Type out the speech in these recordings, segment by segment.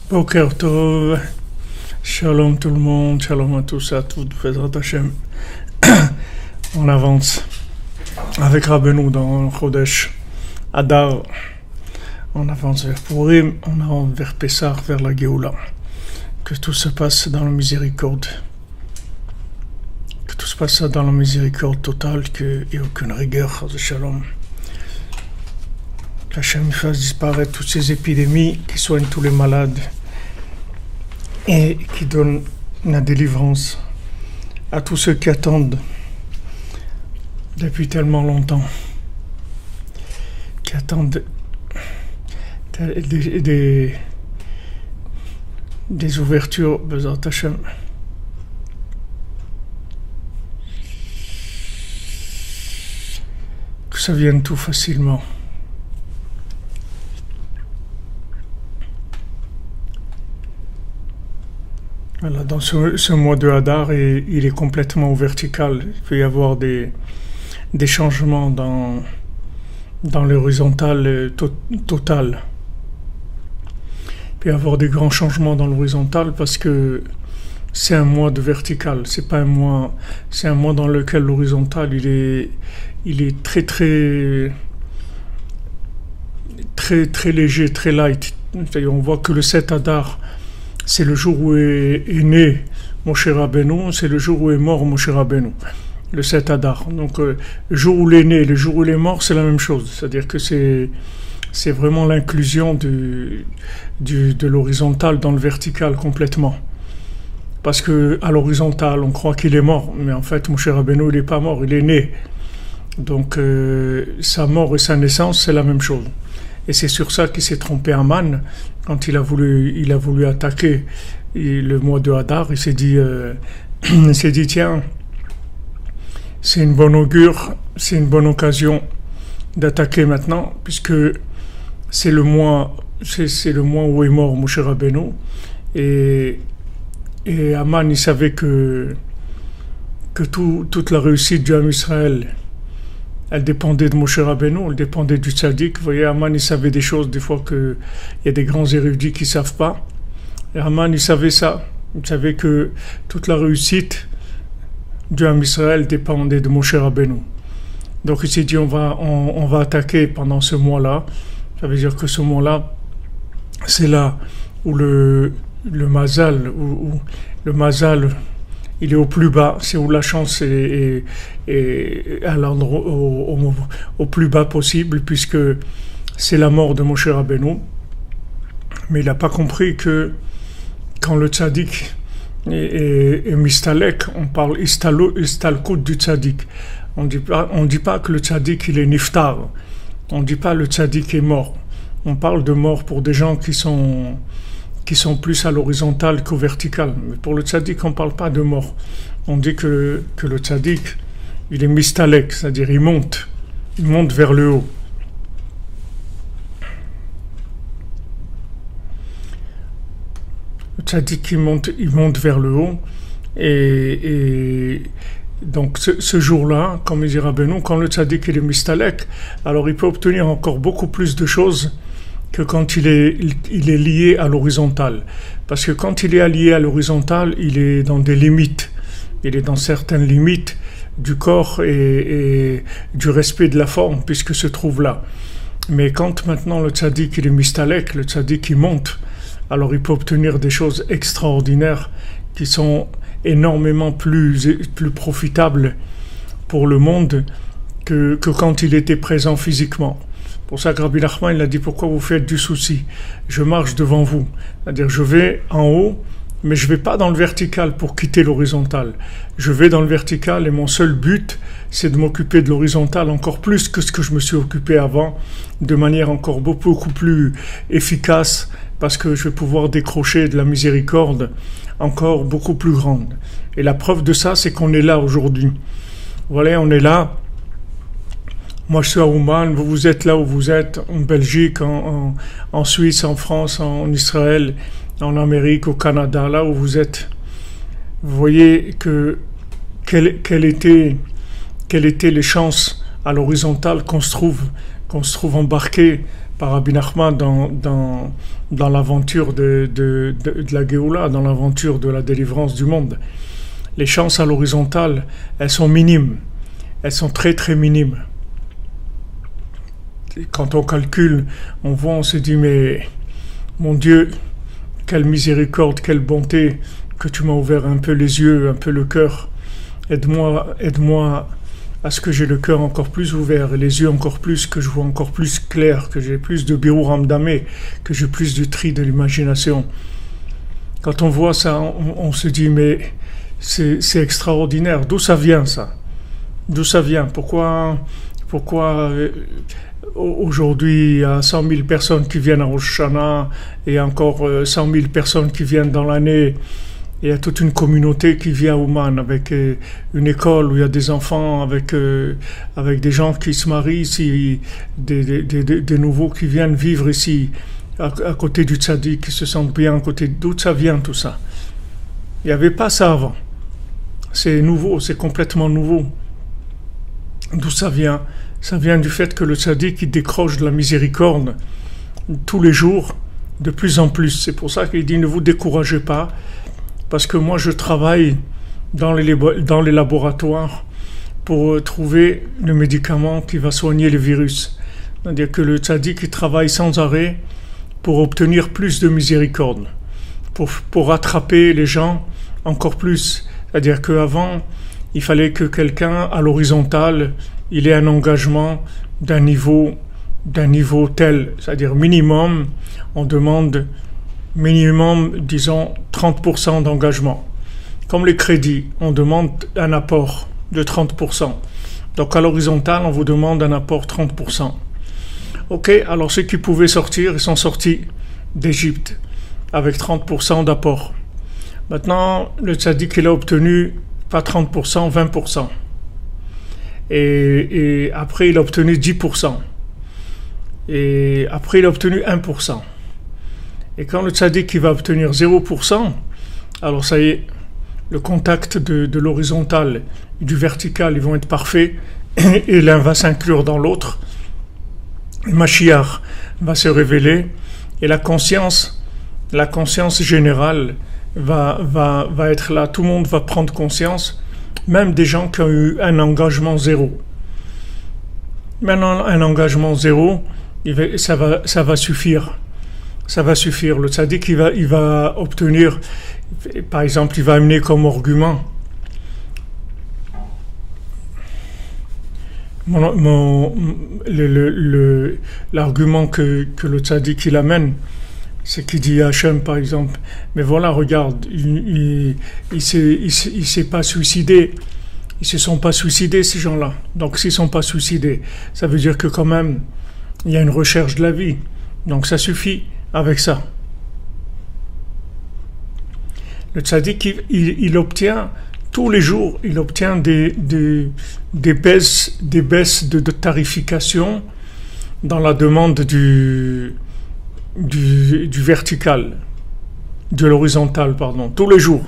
Boker Tov, Shalom tout le monde, Shalom à tous et à toutes, Bezrat Hashem. On avance avec Rabbeinu dans Chodesh Adar. On avance vers Purim, on avance vers Pessah, vers la Géoula. Que tout se passe dans la miséricorde. Que tout se passe dans la miséricorde totale, qu'il n'y ait aucune rigueur, Shalom. Qu'Hachem fasse disparaître toutes ces épidémies, qui soigne tous les malades et qui donne la délivrance à tous ceux qui attendent depuis tellement longtemps, qui attendent des ouvertures, Bezrat Hashem. Que ça vienne tout facilement. Voilà, dans ce mois de Hadar, il est complètement vertical. Il peut y avoir des changements dans l'horizontal total. Il peut y avoir des grands changements dans l'horizontal parce que c'est un mois de vertical. C'est pas un mois, c'est un mois dans lequel l'horizontal il est très léger, très light. C'est-à-dire, on voit que le 7 Hadar, c'est le jour où est né Moshe Rabbeinu, c'est le jour où est mort Moshe Rabbeinu, le 7 Hadar. Donc le jour où il est né et le jour où il est mort, c'est la même chose. C'est-à-dire que c'est vraiment l'inclusion de l'horizontal dans le vertical complètement. Parce que à l'horizontal, on croit qu'il est mort, mais en fait Moshe Rabbeinu, il n'est pas mort, il est né. Donc sa mort et sa naissance, c'est la même chose. Et c'est sur ça qu'il s'est trompé Aman quand il a voulu attaquer le mois de Hadar. Il s'est dit tiens, c'est une bonne augure, c'est une bonne occasion d'attaquer maintenant, puisque c'est le mois où est mort Moshe Rabbeinu. Et Aman, il savait que toute la réussite du Ham Israël, elle dépendait de Moshe Rabbeinu, elle dépendait du tzaddik. Vous voyez, Aman, il savait des choses, des fois qu'il y a des grands érudits qui ne savent pas. Et Aman, il savait ça. Il savait que toute la réussite du Ham Israël dépendait de Moshe Rabbeinu. Donc il s'est dit, on va attaquer pendant ce mois-là. Ça veut dire que ce mois-là, c'est là où le mazal, il est au plus bas, c'est où la chance est à l'endroit au plus bas possible, puisque c'est la mort de Moshe Rabbeinu. Mais il n'a pas compris que quand le tzaddik est mistalek, on parle istalkut du tzaddik. On dit pas que le tzaddik il est niftar. On dit pas le tzaddik est mort. On parle de mort pour des gens qui sont plus à l'horizontale qu'au vertical. Mais pour le tzaddik, on ne parle pas de mort. On dit que le tzaddik, il est mistalek, c'est-à-dire il monte vers le haut. Le tzaddik, il monte vers le haut. Et donc ce jour-là, comme il dit Rabbeinu, quand le tzaddik il est mistalek, alors il peut obtenir encore beaucoup plus de choses que quand il est lié à l'horizontale. Parce que quand il est lié à l'horizontale, il est dans des limites. Il est dans certaines limites du corps et du respect de la forme, puisque se trouve là. Mais quand maintenant le tzaddik il est mistalek, le tzaddik il monte, alors il peut obtenir des choses extraordinaires qui sont énormément plus profitables pour le monde que quand il était présent physiquement. Pour ça que Rabbi Nachman, il a dit, pourquoi vous faites du souci? Je marche devant vous. C'est-à-dire, je vais en haut, mais je ne vais pas dans le vertical pour quitter l'horizontal. Je vais dans le vertical et mon seul but, c'est de m'occuper de l'horizontal encore plus que ce que je me suis occupé avant, de manière encore beaucoup plus efficace, parce que je vais pouvoir décrocher de la miséricorde encore beaucoup plus grande. Et la preuve de ça, c'est qu'on est là aujourd'hui. Voilà, on est là. Moi, je suis à Ouman, vous êtes là où vous êtes, en Belgique, en Suisse, en France, en Israël, en Amérique, au Canada, là où vous êtes. Vous voyez quelles étaient les chances à l'horizontale qu'on se trouve embarqué par Rabbi Nachman dans l'aventure de la Géoula, dans l'aventure de la délivrance du monde. Les chances à l'horizontale, elles sont minimes. Elles sont très très minimes. Quand on calcule, on voit, on se dit, mais mon Dieu, quelle miséricorde, quelle bonté que tu m'as ouvert un peu les yeux, un peu le cœur. Aide-moi à ce que j'ai le cœur encore plus ouvert et les yeux encore plus, que je vois encore plus clair, que j'ai plus de birur hamdamé, que j'ai plus de tri de l'imagination. Quand on voit ça, on se dit, mais c'est extraordinaire. D'où ça vient ça? D'où ça vient? Pourquoi aujourd'hui il y a 100 000 personnes qui viennent à Rosh Hashanah et encore 100 000 personnes qui viennent dans l'année? Il y a toute une communauté qui vient à Ouman avec une école où il y a des enfants, avec des gens qui se marient ici, des nouveaux qui viennent vivre ici, à côté du tzaddik, qui se sentent bien à côté. D'où ça vient tout ça? Il n'y avait pas ça avant. C'est nouveau, c'est complètement nouveau. D'où ça vient? Ça vient du fait que le tzaddik il décroche de la miséricorde tous les jours, de plus en plus. C'est pour ça qu'il dit ne vous découragez pas. Parce que moi, je travaille dans les laboratoires pour trouver le médicament qui va soigner le virus. C'est-à-dire que le tzaddik il travaille sans arrêt pour obtenir plus de miséricorde, pour rattraper les gens encore plus. C'est-à-dire qu'avant, il fallait que quelqu'un, à l'horizontale, il ait un engagement d'un niveau tel. C'est-à-dire minimum, on demande minimum, disons, 30% d'engagement. Comme les crédits, on demande un apport de 30%. Donc à l'horizontale, on vous demande un apport 30%. Ok, alors ceux qui pouvaient sortir, ils sont sortis d'Égypte avec 30% d'apport. Maintenant, le tzaddik, il a obtenu pas 30%, 20%. Et après, il a obtenu 10%. Et après, il a obtenu 1%. Et quand le tzaddik il va obtenir 0%, alors ça y est, le contact de l'horizontal et du vertical, ils vont être parfaits, et l'un va s'inclure dans l'autre. Le Mashiach va se révéler, et la conscience générale va être là. Tout le monde va prendre conscience, même des gens qui ont eu un engagement zéro. Maintenant, un engagement zéro, ça va suffire. Ça va suffire. Le tzaddik, il va obtenir, par exemple, il va amener comme argument l'argument que le tzaddik il amène, c'est qu'il dit à Hachem, par exemple, mais voilà, regarde, il s'est pas suicidé. Ils se sont pas suicidés, ces gens-là. Donc, s'ils sont pas suicidés, ça veut dire que quand même, il y a une recherche de la vie. Donc, ça suffit. Avec ça, le tzaddik, il obtient tous les jours, il obtient des baisses de tarification dans la demande du vertical, de l'horizontal, pardon, tous les jours.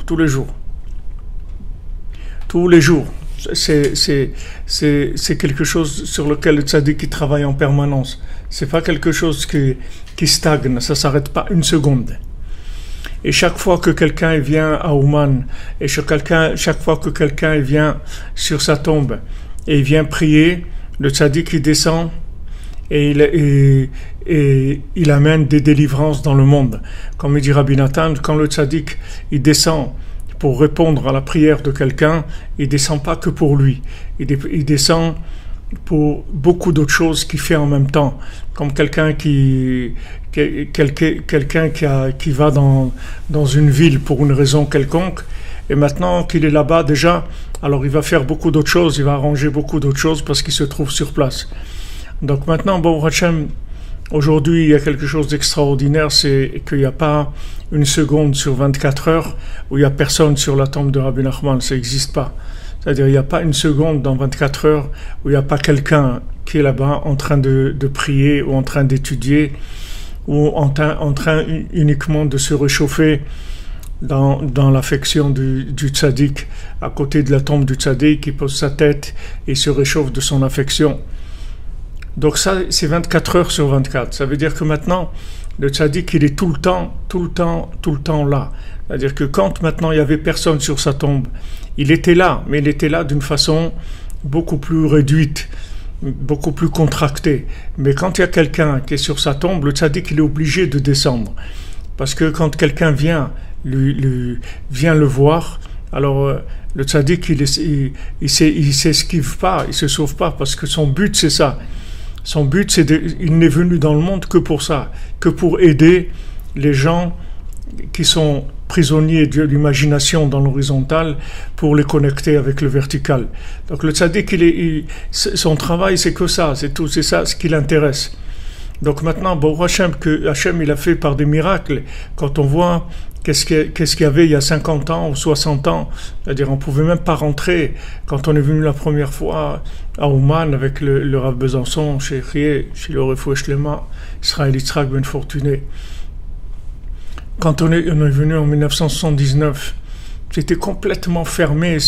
C'est quelque chose sur lequel le tzaddik travaille en permanence. C'est pas quelque chose qui stagne, ça s'arrête pas une seconde. Et chaque fois que quelqu'un vient à Ouman, et chaque fois que quelqu'un vient sur sa tombe et il vient prier, le tzaddik il descend et il amène des délivrances dans le monde. Comme il dit Rabbi Nathan, quand le tzaddik il descend pour répondre à la prière de quelqu'un, il descend pas que pour lui, il descend pour beaucoup d'autres choses qu'il fait en même temps, comme quelqu'un qui va dans une ville pour une raison quelconque, et maintenant qu'il est là-bas déjà, alors il va faire beaucoup d'autres choses, il va arranger beaucoup d'autres choses parce qu'il se trouve sur place. Donc maintenant, bon, Hachem, aujourd'hui il y a quelque chose d'extraordinaire, c'est qu'il n'y a pas une seconde sur 24 heures où il n'y a personne sur la tombe de Rabbi Nachman, ça n'existe pas. C'est-à-dire il n'y a pas une seconde dans 24 heures où il n'y a pas quelqu'un qui est là-bas en train de prier ou en train d'étudier ou en train uniquement de se réchauffer dans l'affection du tzaddik, à côté de la tombe du tzaddik, qui pose sa tête et se réchauffe de son affection. Donc ça, c'est 24 heures sur 24. Ça veut dire que maintenant, le tzaddik, il est tout le temps là. C'est-à-dire que quand maintenant il n'y avait personne sur sa tombe, il était là, mais il était là d'une façon beaucoup plus réduite, beaucoup plus contractée. Mais quand il y a quelqu'un qui est sur sa tombe, le tzaddik, il est obligé de descendre. Parce que quand quelqu'un vient le voir, alors le tzaddik, il s'esquive pas, il se sauve pas, parce que son but, c'est ça. Son but, il n'est venu dans le monde que pour ça, que pour aider les gens qui sont prisonniers de l'imagination dans l'horizontal pour les connecter avec le vertical. Donc le tzaddik, son travail, c'est que ça, c'est tout, c'est ça ce qui l'intéresse. Donc maintenant, bon, Hachem, que Hachem il a fait par des miracles, quand on voit qu'est-ce qu'il y avait il y a 50 ans ou 60 ans, c'est-à-dire on ne pouvait même pas rentrer. Quand on est venu la première fois à Ouman avec le Rav Besançon, chez Rié, chez le Refoué Shlema, Israël Yitzhak Ben Fortuné. Quand on est venu en 1979, c'était complètement fermé,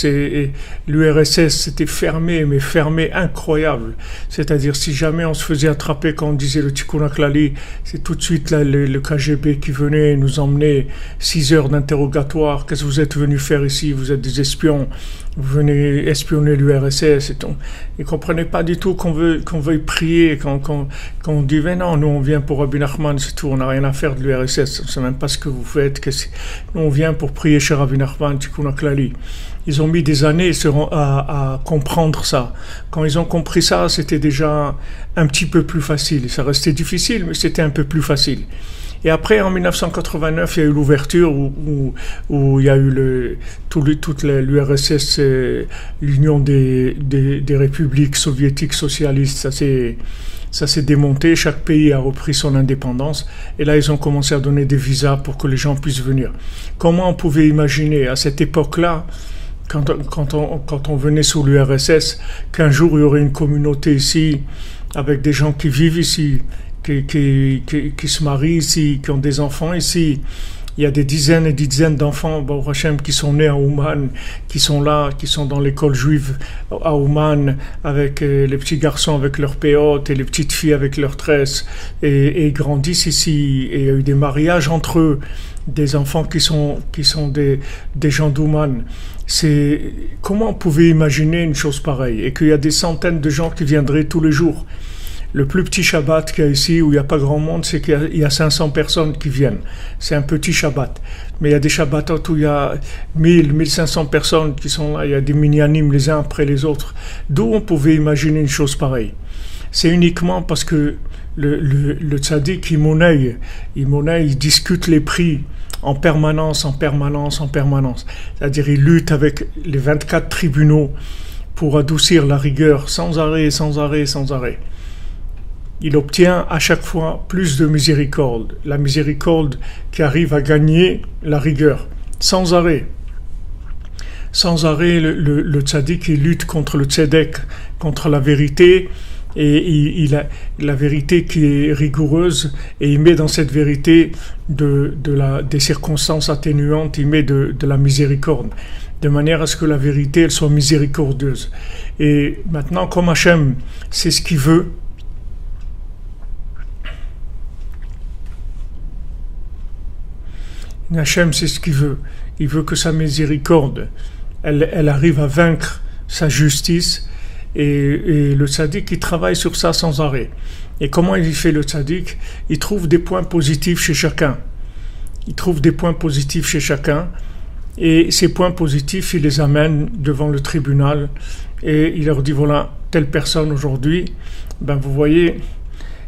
l'URSS c'était fermé, mais fermé incroyable. C'est-à-dire si jamais on se faisait attraper quand on disait le Tikkun HaKlali, c'est tout de suite là, le KGB qui venait nous emmener 6 heures d'interrogatoire. Qu'est-ce que vous êtes venus faire ici? Vous êtes des espions, vous venez espionner l'URSS. Ils ne comprenaient pas du tout qu'on veuille prier, quand on dit mais non, nous on vient pour Rabbi Nachman, c'est tout, on n'a rien à faire de l'URSS, on ne sait même pas ce que vous faites. Nous on vient pour prier chez Rabbi Nachman. Ils ont mis des années à comprendre ça. Quand ils ont compris ça, c'était déjà un petit peu plus facile. Ça restait difficile, mais c'était un peu plus facile. Et après, en 1989, il y a eu l'ouverture où il y a eu toute l'URSS, l'Union des républiques soviétiques socialistes. Ça s'est démonté, chaque pays a repris son indépendance et là ils ont commencé à donner des visas pour que les gens puissent venir. Comment on pouvait imaginer à cette époque-là, quand on venait sous l'URSS, qu'un jour il y aurait une communauté ici, avec des gens qui vivent ici, qui se marient ici, qui ont des enfants ici. Il y a des dizaines et des dizaines d'enfants, Baruch Hashem, qui sont nés à Ouman, qui sont là, qui sont dans l'école juive à Ouman, avec les petits garçons avec leurs péotes et les petites filles avec leurs tresses, et ils grandissent ici. Et il y a eu des mariages entre eux, des enfants qui sont des gens d'Ouman. Comment on pouvait imaginer une chose pareille? Et qu'il y a des centaines de gens qui viendraient tous les jours. Le plus petit Shabbat qu'il y a ici, où il n'y a pas grand monde, c'est qu'il y a 500 personnes qui viennent. C'est un petit Shabbat. Mais il y a des Shabbats où il y a 1500 personnes qui sont là. Il y a des minyanim les uns après les autres. D'où on pouvait imaginer une chose pareille? C'est uniquement parce que le tzaddik, il discute les prix en permanence. C'est-à-dire, il lutte avec les 24 tribunaux pour adoucir la rigueur sans arrêt. Il obtient à chaque fois plus de miséricorde. La miséricorde qui arrive à gagner la rigueur, sans arrêt. Sans arrêt, le tzaddik, il lutte contre le tzedek, contre la vérité, et il a la vérité qui est rigoureuse, et il met dans cette vérité des circonstances atténuantes, il met de la miséricorde, de manière à ce que la vérité, elle soit miséricordieuse. Et maintenant, comme Hachem, c'est ce qu'il veut, Hachem, c'est ce qu'il veut. Il veut que sa miséricorde, elle arrive à vaincre sa justice, et le tzaddik, il travaille sur ça sans arrêt. Et comment il fait le tzaddik? Il trouve des points positifs chez chacun. Et ces points positifs, il les amène devant le tribunal, et il leur dit, voilà, telle personne aujourd'hui, vous voyez,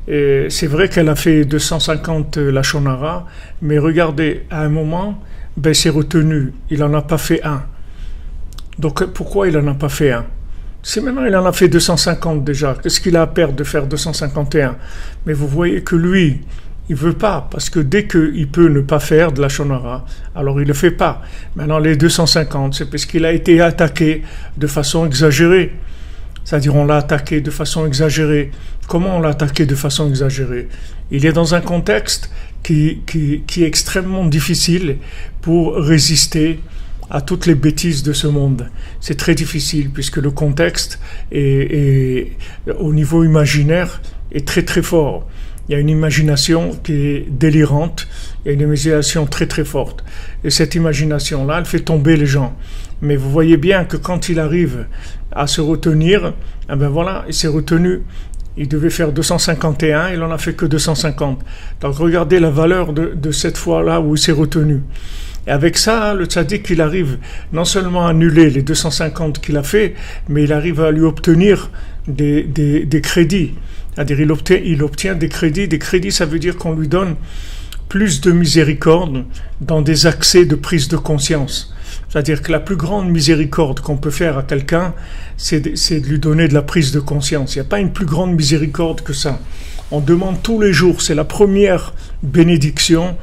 et c'est vrai qu'elle a fait 250 Lachon Hara, mais regardez, à un moment, c'est retenu, il n'en a pas fait un. Donc pourquoi il n'en a pas fait un? Si maintenant il en a fait 250 déjà, qu'est-ce qu'il a à perdre de faire 251? Mais vous voyez que lui, il ne veut pas, parce que dès qu'il peut ne pas faire de Lachon Hara, alors il ne le fait pas. Maintenant les 250, c'est parce qu'il a été attaqué de façon exagérée. C'est-à-dire on l'a attaqué de façon exagérée. Comment on l'a attaqué de façon exagérée? Il est dans un contexte qui est extrêmement difficile pour résister à toutes les bêtises de ce monde. C'est très difficile puisque le contexte est au niveau imaginaire est très très fort. Il y a une imagination qui est délirante, il y a une imagination très très forte. Et cette imagination-là, elle fait tomber les gens. Mais vous voyez bien que quand il arrive à se retenir, eh ben voilà, il s'est retenu. Il devait faire 251, il n'en a fait que 250. Donc regardez la valeur de cette fois-là où il s'est retenu. Et avec ça, le tzaddik, il arrive non seulement à annuler les 250 qu'il a fait, mais il arrive à lui obtenir des crédits. C'est-à-dire il obtient des crédits. Des crédits, ça veut dire qu'on lui donne plus de miséricorde dans des accès de prise de conscience. C'est-à-dire que la plus grande miséricorde qu'on peut faire à quelqu'un, c'est de lui donner de la prise de conscience. Il n'y a pas une plus grande miséricorde que ça. On demande tous les jours, c'est la première bénédiction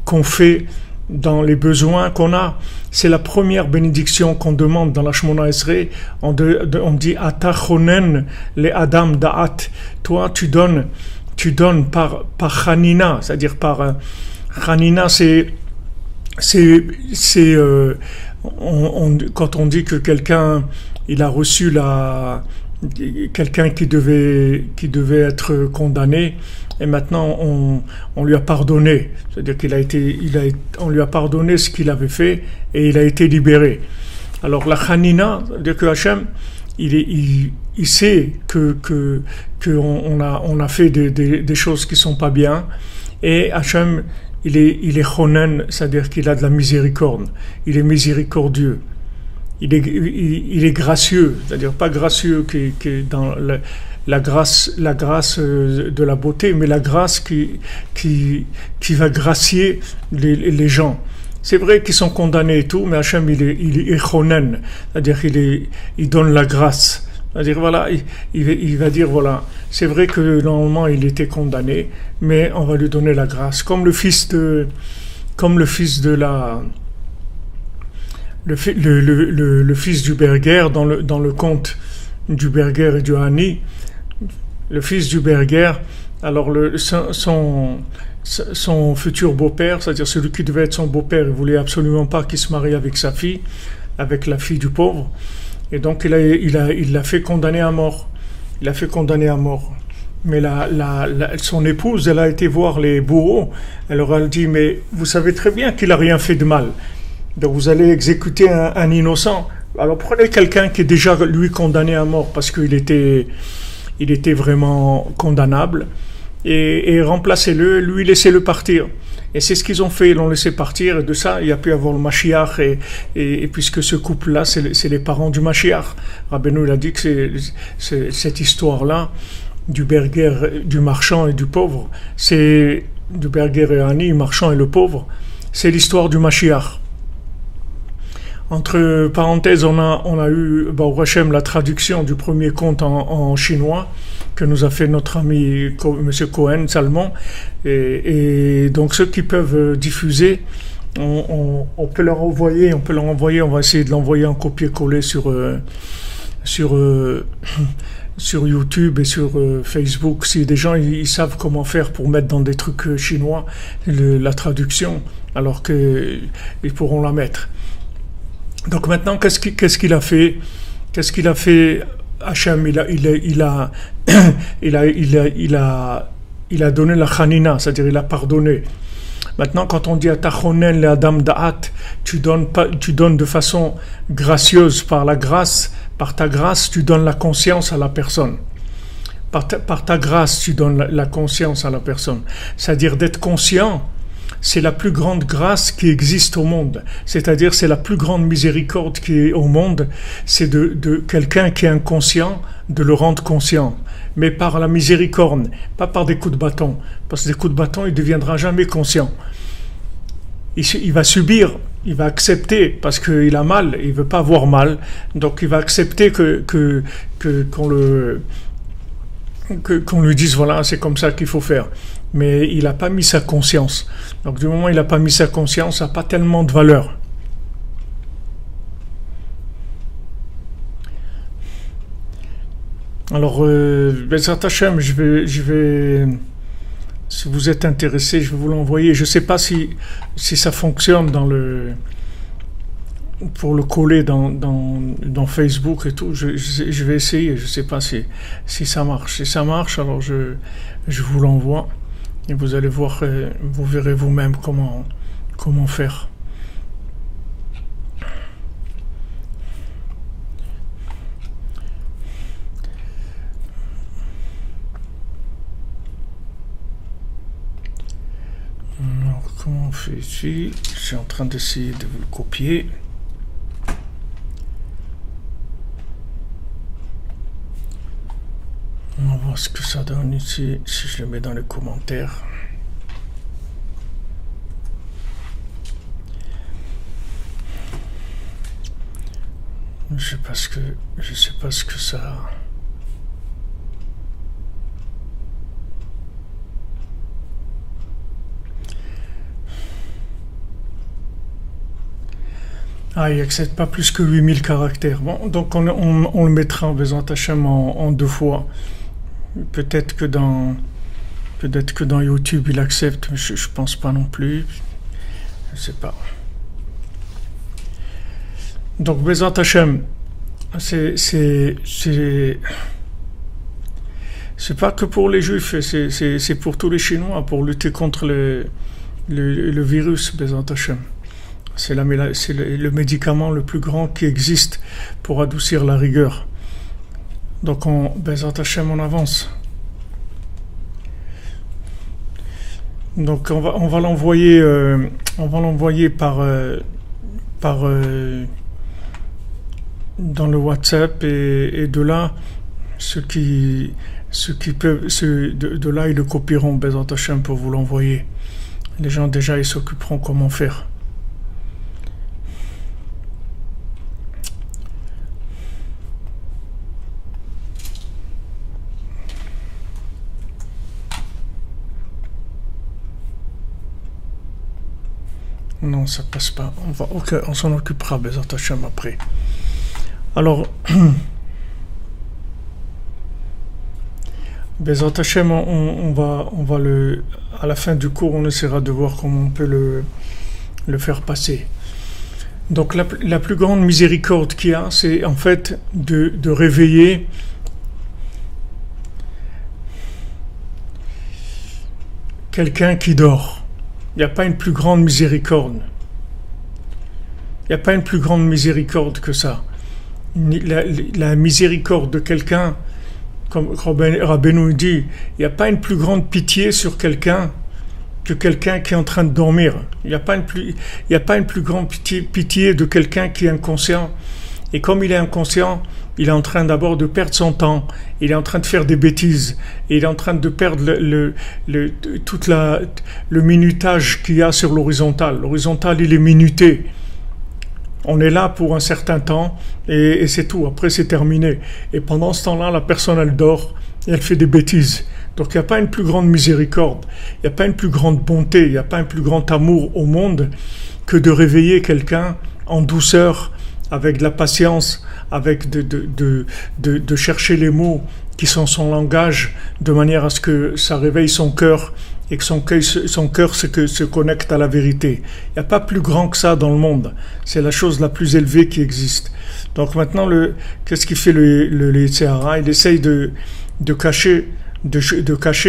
qu'on fait dans les besoins qu'on a. C'est la première bénédiction qu'on demande dans la Shemona Esrei. On dit « Ata chonen le adam da'at ». Toi, tu donnes par chanina, c'est-à-dire par... chanina, quand on dit que quelqu'un il a reçu quelqu'un qui devait être condamné et maintenant on lui a pardonné, c'est-à-dire on lui a pardonné ce qu'il avait fait et il a été libéré. Alors la chanina, c'est-à-dire que Hachem il sait que on a fait des choses qui sont pas bien et Hachem il est chonen, c'est-à-dire qu'il a de la miséricorde. Il est miséricordieux. Il est gracieux, c'est-à-dire pas gracieux qui est dans la grâce de la beauté, mais la grâce qui va gracier les gens. C'est vrai qu'ils sont condamnés et tout, mais Hachem il est chonen, c'est-à-dire il donne la grâce. C'est-à-dire voilà, il va dire voilà, c'est vrai que normalement il était condamné, mais on va lui donner la grâce, comme le fils du Berger dans le conte du Berger et du Hani. Le fils du Berger, alors son futur beau-père, c'est-à-dire celui qui devait être son beau-père, il voulait absolument pas qu'il se marie avec sa fille, avec la fille du pauvre. Et donc il l'a fait condamner à mort. Il l'a fait condamner à mort. Mais son épouse, elle a été voir les bourreaux. Elle leur a dit, mais vous savez très bien qu'il n'a rien fait de mal. Donc vous allez exécuter un innocent. Alors prenez quelqu'un qui est déjà lui condamné à mort parce qu'il était vraiment condamnable et remplacez-le, lui laissez-le partir. Et c'est ce qu'ils ont fait, ils l'ont laissé partir, et de ça, il y a pu avoir le Mashiach, et puisque ce couple-là, c'est les parents du Mashiach. Rabbeinu, il a dit que c'est cette histoire-là, du Berger, du marchand et du pauvre, c'est du Berger et Hani, le marchand et le pauvre, c'est l'histoire du Mashiach. Entre parenthèses, on a eu, Baruch Hashem, la traduction du premier conte en chinois, que nous a fait notre ami M. Cohen, Salmon, et donc ceux qui peuvent diffuser, on peut leur envoyer, on va essayer de l'envoyer en copier-coller sur YouTube et sur Facebook, si des gens ils savent comment faire pour mettre dans des trucs chinois la traduction, alors qu'ils pourront la mettre. Donc maintenant, qu'est-ce qu'il a fait? Qu'est-ce qu'il a fait? Hachem, il a donné la chanina, c'est-à-dire il a pardonné. Maintenant, quand on dit à tachonen le adam da'at, tu donnes de façon gracieuse par ta grâce, tu donnes la conscience à la personne. Par ta grâce, tu donnes la conscience à la personne. C'est-à-dire d'être conscient. C'est la plus grande grâce qui existe au monde. C'est-à-dire, c'est la plus grande miséricorde qui est au monde. C'est de quelqu'un qui est inconscient, de le rendre conscient. Mais par la miséricorde, pas par des coups de bâton. Parce que des coups de bâton, il ne deviendra jamais conscient. Il va subir, il va accepter, parce qu'il a mal, il ne veut pas avoir mal. Donc, il va accepter qu'on lui dise, voilà, c'est comme ça qu'il faut faire. Mais il n'a pas mis sa conscience. Donc du moment où il n'a pas mis sa conscience, ça n'a pas tellement de valeur. Alors, Bezrat Hashem, je vais, si vous êtes intéressé, je vais vous l'envoyer. Je ne sais pas si ça fonctionne pour le coller dans Facebook et tout. Je vais essayer, je ne sais pas si ça marche. Si ça marche, alors je vous l'envoie et vous allez voir, vous verrez vous-même comment faire. Alors, comment on fait ici? Je suis en train d'essayer de vous le copier. On va voir ce que ça donne ici, si je le mets dans les commentaires. Je sais pas ce que ça... Ah, il n'accepte pas plus que 8000 caractères. Bon, donc on le mettra en Bezat Hashem en 2 fois. Peut-être que dans YouTube il accepte, mais je pense pas non plus. Je sais pas. Donc Bezat Hashem, c'est pas que pour les Juifs, c'est pour tous les Chinois, pour lutter contre le virus Bezat Hashem. C'est le médicament le plus grand qui existe pour adoucir la rigueur. Donc Bezat Hashem, on avance. Donc on va l'envoyer par dans le WhatsApp et de là ceux qui peuvent de là ils le copieront Bezat Hashem pour vous l'envoyer. Les gens déjà ils s'occuperont comment faire. Non, ça passe pas. On s'en occupera, Bezat Hashem, après. Alors, Bezat Hashem, on va à la fin du cours, on essaiera de voir comment on peut le faire passer. Donc, la plus grande miséricorde qu'il y a, c'est en fait de réveiller quelqu'un qui dort. Il n'y a pas une plus grande miséricorde. Il n'y a pas une plus grande miséricorde que ça. La miséricorde de quelqu'un, comme Rabbeinu dit, il n'y a pas une plus grande pitié sur quelqu'un que quelqu'un qui est en train de dormir. Il n'y a pas une plus grande pitié de quelqu'un qui est inconscient. Et comme il est inconscient, il est en train d'abord de perdre son temps, il est en train de faire des bêtises, et il est en train de perdre tout le minutage qu'il y a sur l'horizontale. L'horizontale, il est minuté. On est là pour un certain temps, et c'est tout. Après, c'est terminé. Et pendant ce temps-là, la personne, elle dort, et elle fait des bêtises. Donc, il n'y a pas une plus grande miséricorde, il n'y a pas une plus grande bonté, il n'y a pas un plus grand amour au monde que de réveiller quelqu'un en douceur, avec de la patience, avec de chercher les mots qui sont son langage, de manière à ce que ça réveille son cœur et que son cœur se connecte à la vérité. Il n'y a pas plus grand que ça dans le monde. C'est la chose la plus élevée qui existe. Donc maintenant, qu'est-ce qu'il fait le Yetzirah? Il essaye de cacher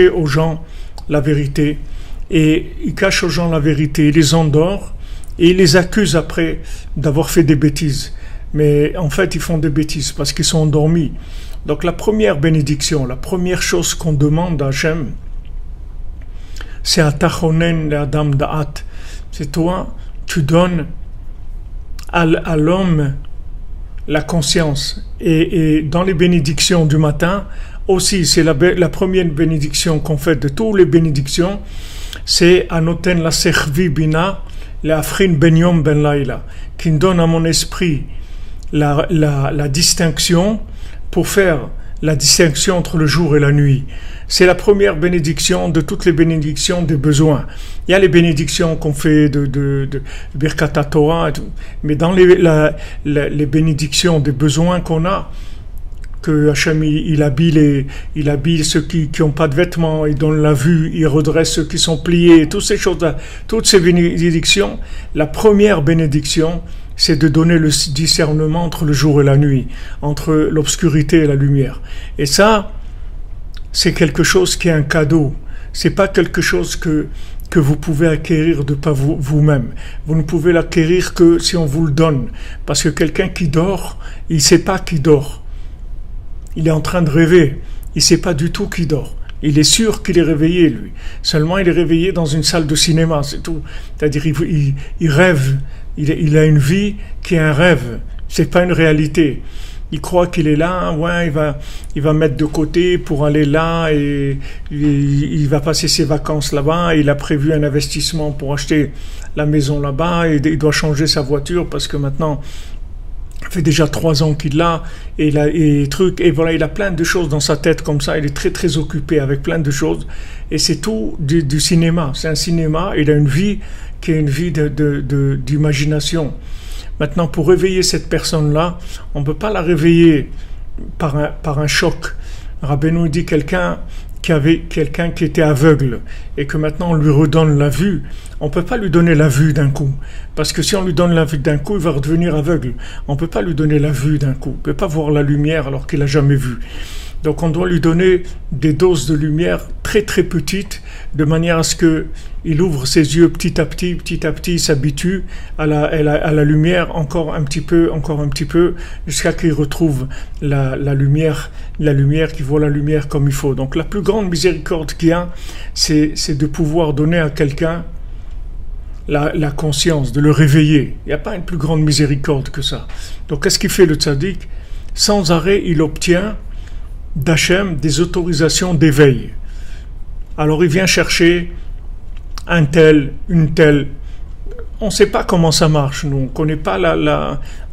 aux gens la vérité. Et il cache aux gens la vérité, il les endort et il les accuse après d'avoir fait des bêtises. Mais en fait, ils font des bêtises parce qu'ils sont endormis. Donc la première bénédiction, la première chose qu'on demande à Hachem, c'est Atachonen le Adam Da'at. C'est toi, tu donnes à l'homme la conscience. Et dans les bénédictions du matin, aussi, c'est la première bénédiction qu'on fait de toutes les bénédictions, c'est Anoten la Sechvi Bina, la Afrin Ben Yom Ben Laila, qui donne à mon esprit la distinction pour faire la distinction entre le jour et la nuit. C'est la première bénédiction de toutes les bénédictions des besoins. Il y a les bénédictions qu'on fait de Birkat Torah, mais dans les bénédictions des besoins qu'on a, que Hachem il habille ceux qui n'ont pas de vêtements, il donne la vue, il redresse ceux qui sont pliés, toutes ces choses-là, toutes ces bénédictions, la première bénédiction, c'est de donner le discernement entre le jour et la nuit, entre l'obscurité et la lumière. Et ça, c'est quelque chose qui est un cadeau. C'est pas quelque chose que vous pouvez acquérir de pas vous-même. Vous ne pouvez l'acquérir que si on vous le donne. Parce que quelqu'un qui dort, il ne sait pas qu'il dort. Il est en train de rêver. Il ne sait pas du tout qu'il dort. Il est sûr qu'il est réveillé, lui. Seulement, il est réveillé dans une salle de cinéma, c'est tout. C'est-à-dire, il rêve. Il a une vie qui est un rêve. C'est pas une réalité. Il croit qu'il est là, ouais, il va mettre de côté pour aller là et il va passer ses vacances là-bas. Il a prévu un investissement pour acheter la maison là-bas et il doit changer sa voiture parce que maintenant, ça fait déjà 3 ans qu'il l'a et voilà, il a plein de choses dans sa tête comme ça. Il est très très occupé avec plein de choses et c'est tout du cinéma. C'est un cinéma. Il a une vie qui est une vie d'imagination. Maintenant, pour réveiller cette personne-là, on ne peut pas la réveiller par un choc. Rabbeinu dit quelqu'un qui était aveugle et que maintenant on lui redonne la vue. On ne peut pas lui donner la vue d'un coup. Parce que si on lui donne la vue d'un coup, il va redevenir aveugle. On ne peut pas lui donner la vue d'un coup. On ne peut pas voir la lumière alors qu'il n'a jamais vu. Donc on doit lui donner des doses de lumière très très petites, de manière à ce qu'il ouvre ses yeux petit à petit, il s'habitue à la lumière encore un petit peu, jusqu'à qu'il retrouve la lumière, qu'il voit la lumière comme il faut. Donc la plus grande miséricorde qu'il y a, c'est de pouvoir donner à quelqu'un la conscience, de le réveiller. Il n'y a pas une plus grande miséricorde que ça. Donc qu'est-ce qu'il fait le tzaddik? Sans arrêt, il obtient d'Hachem des autorisations d'éveil. Alors il vient chercher un tel, une telle. On ne sait pas comment ça marche, nous. On connaît pas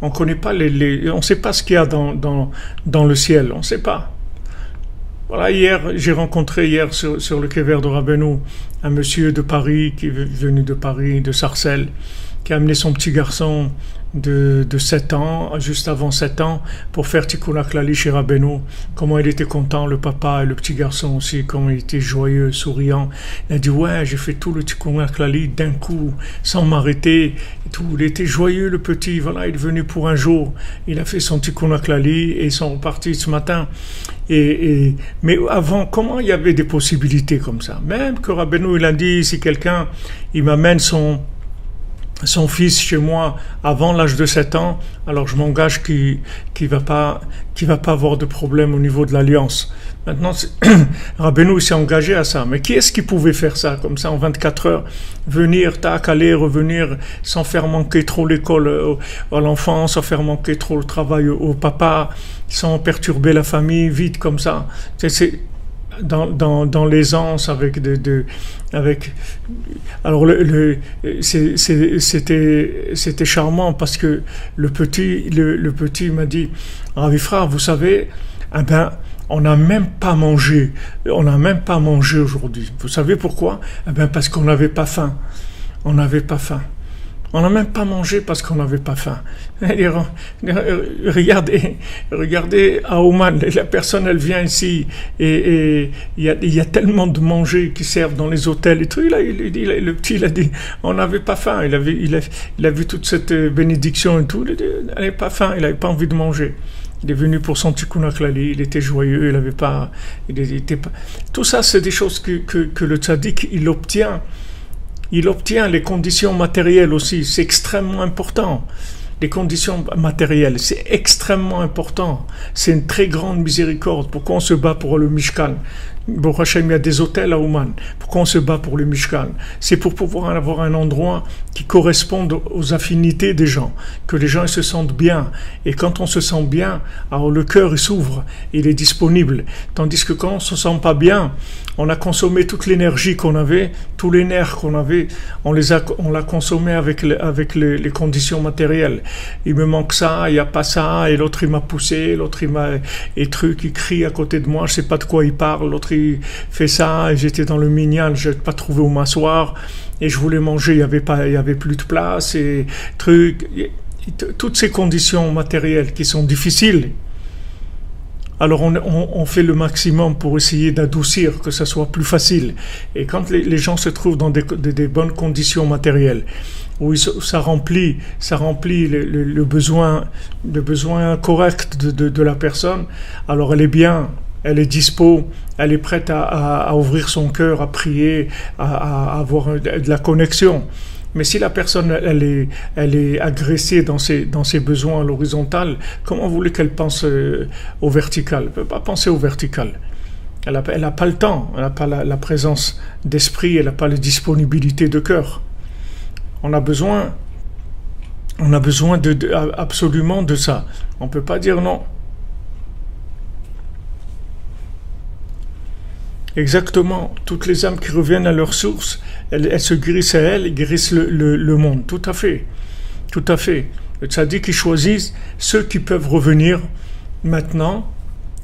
on connaît pas on sait pas ce qu'il y a dans le ciel. On ne sait pas. Voilà, j'ai rencontré sur le Kever de Rabbeinu un monsieur de Paris qui est venu de Paris, de Sarcelles, qui a amené son petit garçon de 7 ans, juste avant 7 ans, pour faire Tikkun HaKlali chez Rabbeinu. Comment il était content, le papa et le petit garçon aussi, comment il était joyeux, souriant. Il a dit, ouais, j'ai fait tout le Tikkun HaKlali d'un coup, sans m'arrêter, et tout. Il était joyeux, le petit, voilà, il est venu pour un jour. Il a fait son Tikkun HaKlali et ils sont repartis ce matin. Mais avant, comment il y avait des possibilités comme ça? Même que Rabbeinu, il a dit, si quelqu'un, il m'amène son fils chez moi avant l'âge de 7 ans, alors je m'engage qu'il va pas avoir de problème au niveau de l'alliance. Maintenant, Rabbeinu s'est engagé à ça. Mais qui est-ce qui pouvait faire ça, comme ça, en 24 heures? Venir, aller, revenir, sans faire manquer trop l'école à l'enfant, sans faire manquer trop le travail au papa, sans perturber la famille, vite comme ça. C'est dans l'aisance alors c'était charmant parce que le petit m'a dit, Rav Ifrach, vous savez, on n'a même pas mangé aujourd'hui. Vous savez pourquoi? Parce qu'on n'avait pas faim. On n'a même pas mangé parce qu'on n'avait pas faim. Regardez à Oman, la personne elle vient ici et il y a tellement de manger qui servent dans les hôtels et tout. Le petit il a dit on n'avait pas faim. Il a vu toute cette bénédiction et tout. Il n'avait pas faim, il n'avait pas envie de manger. Il est venu pour son Tikkun HaKlali, il était joyeux, il était pas. Tout ça c'est des choses que le tzaddik il obtient. Il obtient les conditions matérielles aussi, c'est extrêmement important. Les conditions matérielles, c'est extrêmement important. C'est une très grande miséricorde. Pourquoi on se bat pour le Mishkan? Baruch Hashem, il y a des hôtels à Ouman. Pourquoi on se bat pour le Mishkan? C'est pour pouvoir avoir un endroit qui corresponde aux affinités des gens, que les gens se sentent bien. Et quand on se sent bien, alors le cœur il s'ouvre, il est disponible. Tandis que quand on se sent pas bien, on a consommé toute l'énergie qu'on avait, tous les nerfs qu'on avait, on l'a consommé avec les conditions matérielles. Il me manque ça, il n'y a pas ça, et l'autre il m'a poussé, l'autre il crie à côté de moi, je sais pas de quoi il parle, l'autre il fait ça, et j'étais dans le minyan, je n'ai pas trouvé où m'asseoir, et je voulais manger, il y avait plus de place, et toutes ces conditions matérielles qui sont difficiles. alors on fait le maximum pour essayer d'adoucir, que ça soit plus facile. Et quand les gens se trouvent dans des bonnes conditions matérielles, où ça remplit le besoin correct de la personne, alors elle est bien, elle est dispo, elle est prête à ouvrir son cœur, à prier, à avoir de la connexion. Mais si la personne elle est agressée dans ses besoins à l'horizontale, comment voulez qu'elle pense au vertical? Elle ne peut pas penser au vertical. Elle a pas le temps, elle n'a pas la présence d'esprit, elle n'a pas la disponibilité de cœur. On a besoin absolument de ça. On ne peut pas dire non. Exactement. Toutes les âmes qui reviennent à leur source, elles se guérissent à elles, guérissent le monde. Tout à fait. Tout à fait. Le tzaddik qui choisissent ceux qui peuvent revenir maintenant,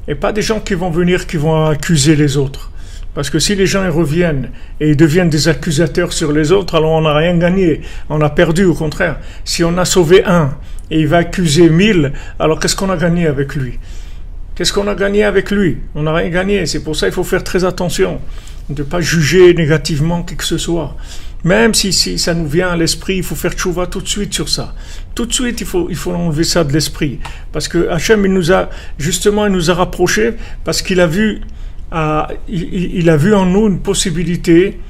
et pas des gens qui vont venir, qui vont accuser les autres. Parce que si les gens ils reviennent et ils deviennent des accusateurs sur les autres, alors on n'a rien gagné, on a perdu au contraire. Si on a sauvé un et il va accuser 1000, alors qu'est-ce qu'on a gagné avec lui? Qu'est-ce qu'on a gagné avec lui? On n'a rien gagné, c'est pour ça qu'il faut faire très attention, de ne pas juger négativement qui que ce soit. Même si ça nous vient à l'esprit, il faut faire tchouva tout de suite sur ça. Tout de suite, il faut enlever ça de l'esprit. Parce que Hachem, il nous a rapprochés, parce qu'il a vu... il a vu en nous une possibilité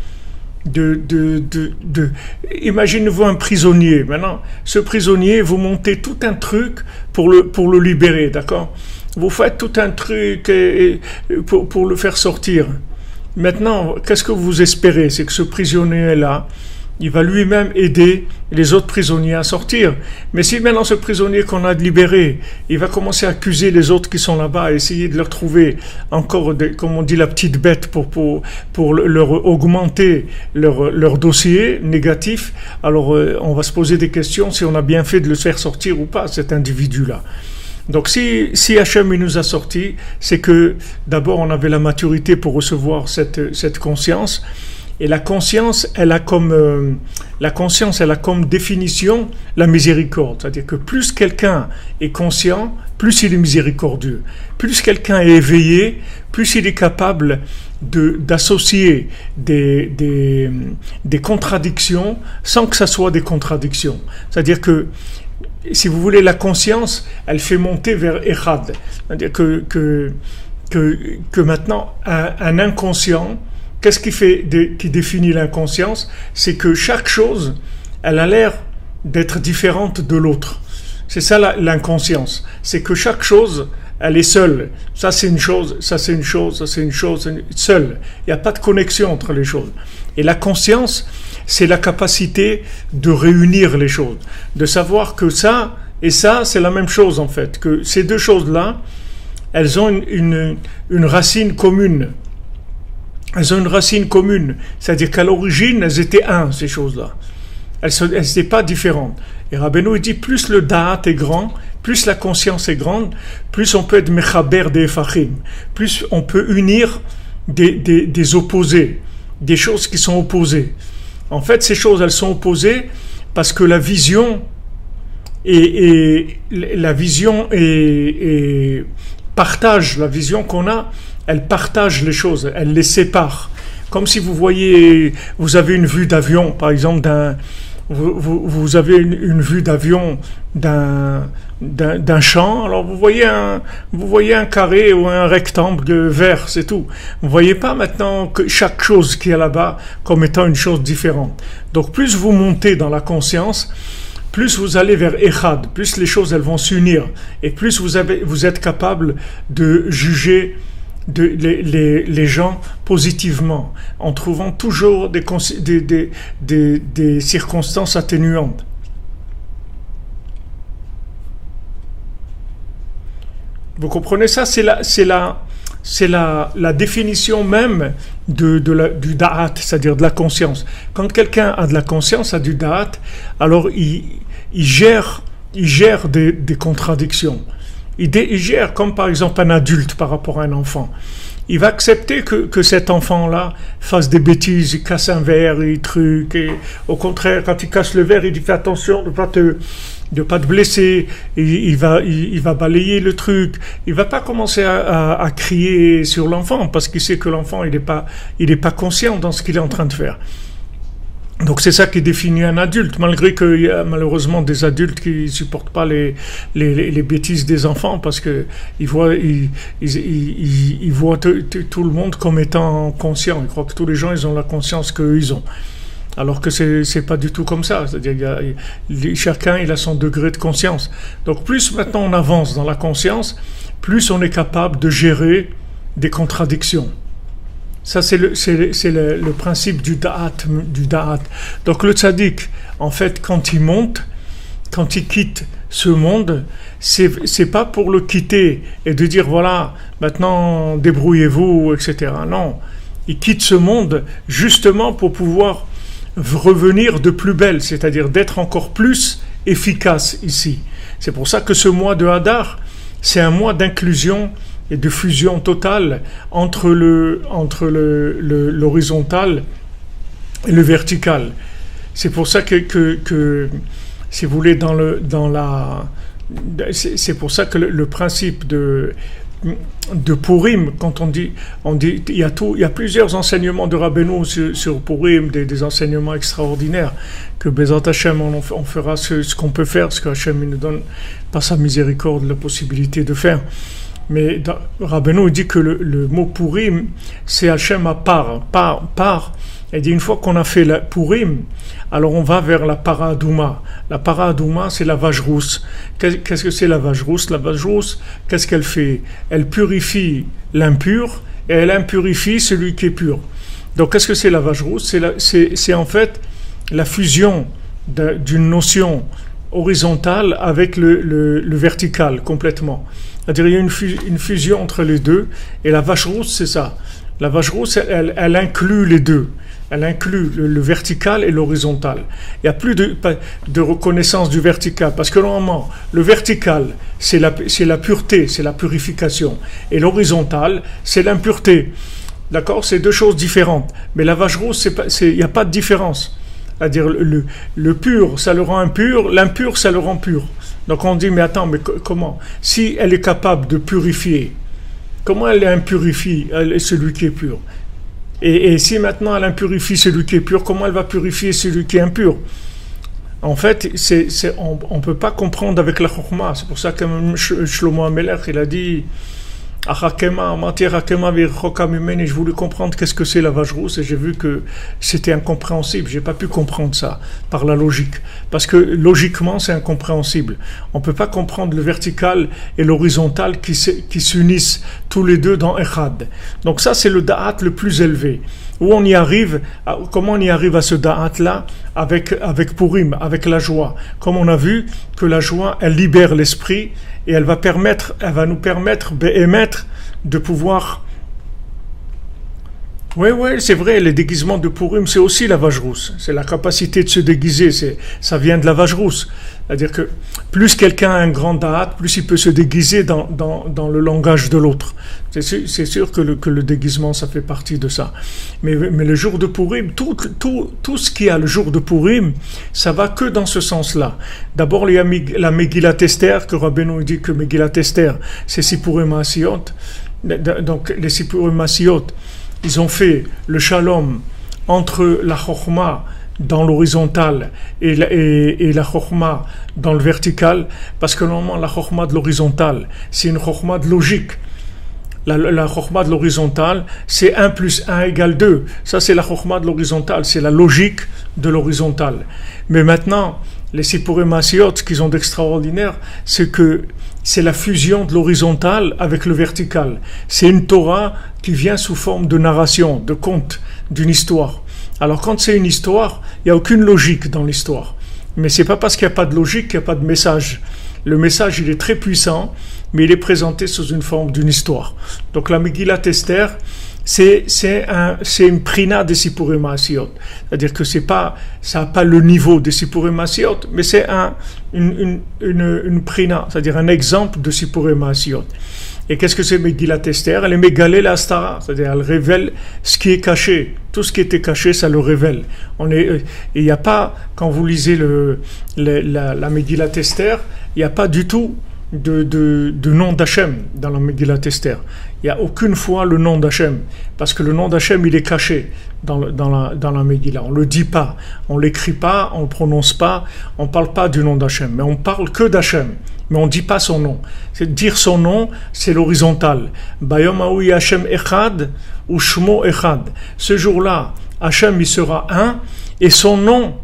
imaginez-vous un prisonnier. Maintenant, ce prisonnier, vous montez tout un truc pour le libérer, d'accord? Vous faites tout un truc pour le faire sortir. Maintenant, qu'est-ce que vous espérez? C'est que ce prisonnier-là, il va lui-même aider les autres prisonniers à sortir. Mais si maintenant ce prisonnier qu'on a libéré, il va commencer à accuser les autres qui sont là-bas, essayer de leur trouver encore, comme on dit, la petite bête pour leur augmenter leur dossier négatif, alors on va se poser des questions si on a bien fait de le faire sortir ou pas, cet individu-là. Donc si Hachem il nous a sortis, c'est que d'abord on avait la maturité pour recevoir cette conscience. Et la conscience, elle a comme définition la miséricorde. C'est-à-dire que plus quelqu'un est conscient, plus il est miséricordieux. Plus quelqu'un est éveillé, plus il est capable d'associer des contradictions sans que ça soit des contradictions. C'est-à-dire que, si vous voulez, la conscience, elle fait monter vers Echad. C'est-à-dire que maintenant, un inconscient, qu'est-ce qui définit l'inconscience? C'est que chaque chose, elle a l'air d'être différente de l'autre. C'est ça l'inconscience. C'est que chaque chose, elle est seule. Ça c'est une chose, ça c'est une chose, ça c'est une chose, seule. Il n'y a pas de connexion entre les choses. Et la conscience, c'est la capacité de réunir les choses. De savoir que ça et ça, c'est la même chose en fait. Que ces deux choses-là, elles ont une racine commune. Elles ont une racine commune, c'est-à-dire qu'à l'origine, elles étaient ces choses-là. Elles n'étaient pas différentes. Et Rabbeinu dit, plus le da'at est grand, plus la conscience est grande, plus on peut être mechaber des fachim, plus on peut unir des opposés, des choses qui sont opposées. En fait, ces choses, elles sont opposées parce que la vision partage, la vision qu'on a, elle partage les choses, elle les sépare. Comme si vous avez une vue d'avion, par exemple, vous avez une vue d'avion d'un champ, alors vous voyez un carré ou un rectangle vert, c'est tout. Vous ne voyez pas maintenant que chaque chose qui est là-bas comme étant une chose différente. Donc plus vous montez dans la conscience, plus vous allez vers Echad, plus les choses elles vont s'unir, et plus vous êtes capable de juger les gens positivement, en trouvant toujours des circonstances atténuantes. Vous comprenez ça? C'est la définition même du da'at, c'est-à-dire de la conscience. Quand quelqu'un a de la conscience, a du da'at, alors il gère des contradictions. Il gère comme par exemple un adulte par rapport à un enfant. Il va accepter que cet enfant-là fasse des bêtises, il casse un verre, il truc, et au contraire, quand il casse le verre, il dit fais attention de ne pas de pas te blesser, il va balayer le truc, il va pas commencer à crier sur l'enfant parce qu'il sait que l'enfant il est pas conscient dans ce qu'il est en train de faire. Donc c'est ça qui définit un adulte, malgré qu'il y a malheureusement des adultes qui supportent pas les bêtises des enfants parce que ils voient tout le monde comme étant conscient. Ils croient que tous les gens ils ont la conscience qu'eux ils ont. Alors que c'est pas du tout comme ça. C'est-à-dire chacun il a son degré de conscience. Donc plus maintenant on avance dans la conscience, plus on est capable de gérer des contradictions. Ça, c'est le principe du da'at. Donc, le tzaddik, en fait, quand il monte, quand il quitte ce monde, c'est pas pour le quitter et de dire, voilà, maintenant, débrouillez-vous, etc. Non. Il quitte ce monde justement pour pouvoir revenir de plus belle, c'est-à-dire d'être encore plus efficace ici. C'est pour ça que ce mois de Hadar, c'est un mois d'inclusion et de fusion totale entre l'horizontal et le vertical. C'est pour ça que si vous voulez c'est pour ça que le principe de Purim, quand on dit il y a plusieurs enseignements de Rabbeinu sur Purim, des enseignements extraordinaires que Bezat Hashem on fera ce qu'on peut faire, ce que Hashem nous donne par sa miséricorde la possibilité de faire. Mais Rabbeinu dit que le mot Purim, c'est Hashem à part. Il dit une fois qu'on a fait la Purim, alors on va vers la Para Adouma. La Para Adouma, c'est la vache rousse. Qu'est-ce que c'est la vache rousse? La vache rousse, qu'est-ce qu'elle fait? Elle purifie l'impur et elle impurifie celui qui est pur. Donc qu'est-ce que c'est la vache rousse? C'est en fait la fusion d'une notion horizontale avec le vertical complètement. C'est-à-dire il y a une fusion entre les deux, et la vache rousse, c'est ça. La vache rousse, elle inclut les deux. Elle inclut le vertical et l'horizontal. Il n'y a plus de reconnaissance du vertical, parce que normalement, le vertical, c'est la pureté, c'est la purification, et l'horizontal, c'est l'impureté. D'accord? C'est deux choses différentes. Mais la vache rousse, il n'y a pas de différence. C'est-à-dire le pur, ça le rend impur, l'impur, ça le rend pur. Donc on dit, mais attends, mais comment? Si elle est capable de purifier, comment elle impurifie celui qui est pur? Et si maintenant elle impurifie celui qui est pur, comment elle va purifier celui qui est impur? En fait, on ne peut pas comprendre avec la chokhma. C'est pour ça que Shlomo HaMelech, il a dit je voulais comprendre qu'est-ce que c'est la vache rousse et j'ai vu que c'était incompréhensible. J'ai pas pu comprendre ça par la logique, parce que logiquement c'est incompréhensible. On peut pas comprendre le vertical et l'horizontal qui s'unissent tous les deux dans Echad. Donc ça c'est le da'at le plus élevé. Où on y arrive, comment on y arrive à ce da'at-là avec Purim, avec la joie. Comme on a vu que la joie, elle libère l'esprit et elle va nous permettre d'émettre, de pouvoir... Oui, c'est vrai, les déguisements de Purim, c'est aussi la vache rousse. C'est la capacité de se déguiser, ça vient de la vache rousse. C'est-à-dire que plus quelqu'un a un grand da'at, plus il peut se déguiser dans le langage de l'autre. C'est sûr que le déguisement, ça fait partie de ça. Mais le jour de Purim, tout ce qu'il y a le jour de Purim, ça va que dans ce sens-là. D'abord, il y a la Megillat Esther, que Rabbeinu dit que Megillat Esther, c'est Sipurim Asiyot. Donc, les Sipurim Asiyot, ils ont fait le shalom entre la chokhma dans l'horizontal et la chokhma dans le vertical, parce que normalement la chokhma de l'horizontal, c'est une chokhma de logique. La chokhma de l'horizontale, c'est 1 plus 1 égale 2. Ça, c'est la chokhma de l'horizontale, c'est la logique de l'horizontale. Mais maintenant, les Sipurim Asiyot, ce qu'ils ont d'extraordinaire, c'est que c'est la fusion de l'horizontal avec le vertical. C'est une Torah qui vient sous forme de narration, de conte, d'une histoire. Alors quand c'est une histoire, il n'y a aucune logique dans l'histoire. Mais c'est pas parce qu'il n'y a pas de logique qu'il n'y a pas de message. Le message, il est très puissant, mais il est présenté sous une forme d'une histoire. Donc la Megillat Esther, c'est une prina des Sipurim Asiyot. C'est-à-dire que ça n'a pas le niveau des Sipurim Asiyot, mais c'est une prina, c'est-à-dire un exemple de Sipurim Asiyot. Et qu'est-ce que c'est Megillat Esther? Elle est mégalée la Astara, c'est-à-dire elle révèle ce qui est caché. Tout ce qui était caché, ça le révèle. Il n'y a pas, quand vous lisez la Megillat Esther, il n'y a pas du tout de nom d'Hachem dans la Megillat Esther. Il n'y a aucune fois le nom d'Hachem, parce que le nom d'Hachem, il est caché dans la Megillah. On ne le dit pas, on ne l'écrit pas, on ne le prononce pas, on ne parle pas du nom d'Hachem, mais on parle que d'Hachem, mais on ne dit pas son nom. C'est dire son nom, c'est l'horizontal. Bayom haou Hachem echad ou shmo echad. Ce jour-là, Hachem, il sera un, et son nom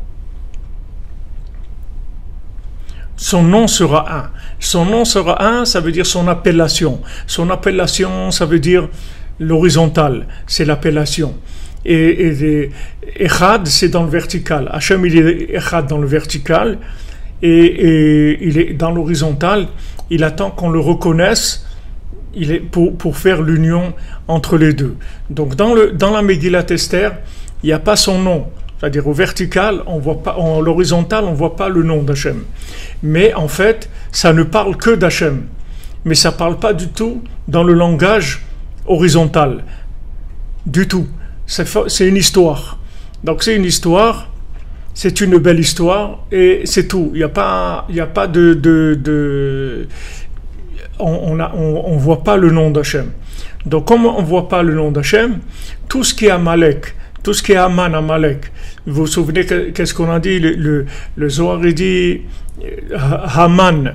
sera un. Son nom sera un, ça veut dire son appellation. Son appellation, ça veut dire l'horizontal, c'est l'appellation. Et Echad, c'est dans le vertical. Hachem, il est Echad dans le vertical, et il est dans l'horizontal. Il attend qu'on le reconnaisse pour faire l'union entre les deux. Donc dans la Megillat Esther, il n'y a pas son nom. C'est-à-dire au vertical, on voit pas, en l'horizontal, on ne voit pas le nom d'Hachem. Mais en fait, ça ne parle que d'Hachem. Mais ça ne parle pas du tout dans le langage horizontal. Du tout. C'est une histoire. Donc c'est une histoire, c'est une belle histoire, et c'est tout. Il n'y a pas on voit pas le nom d'Hachem. Donc comme on ne voit pas le nom d'Hachem, tout ce qui est Amalek, tout ce qui est Amalek, vous vous souvenez qu'est-ce qu'on a dit? Le Zohar dit Haman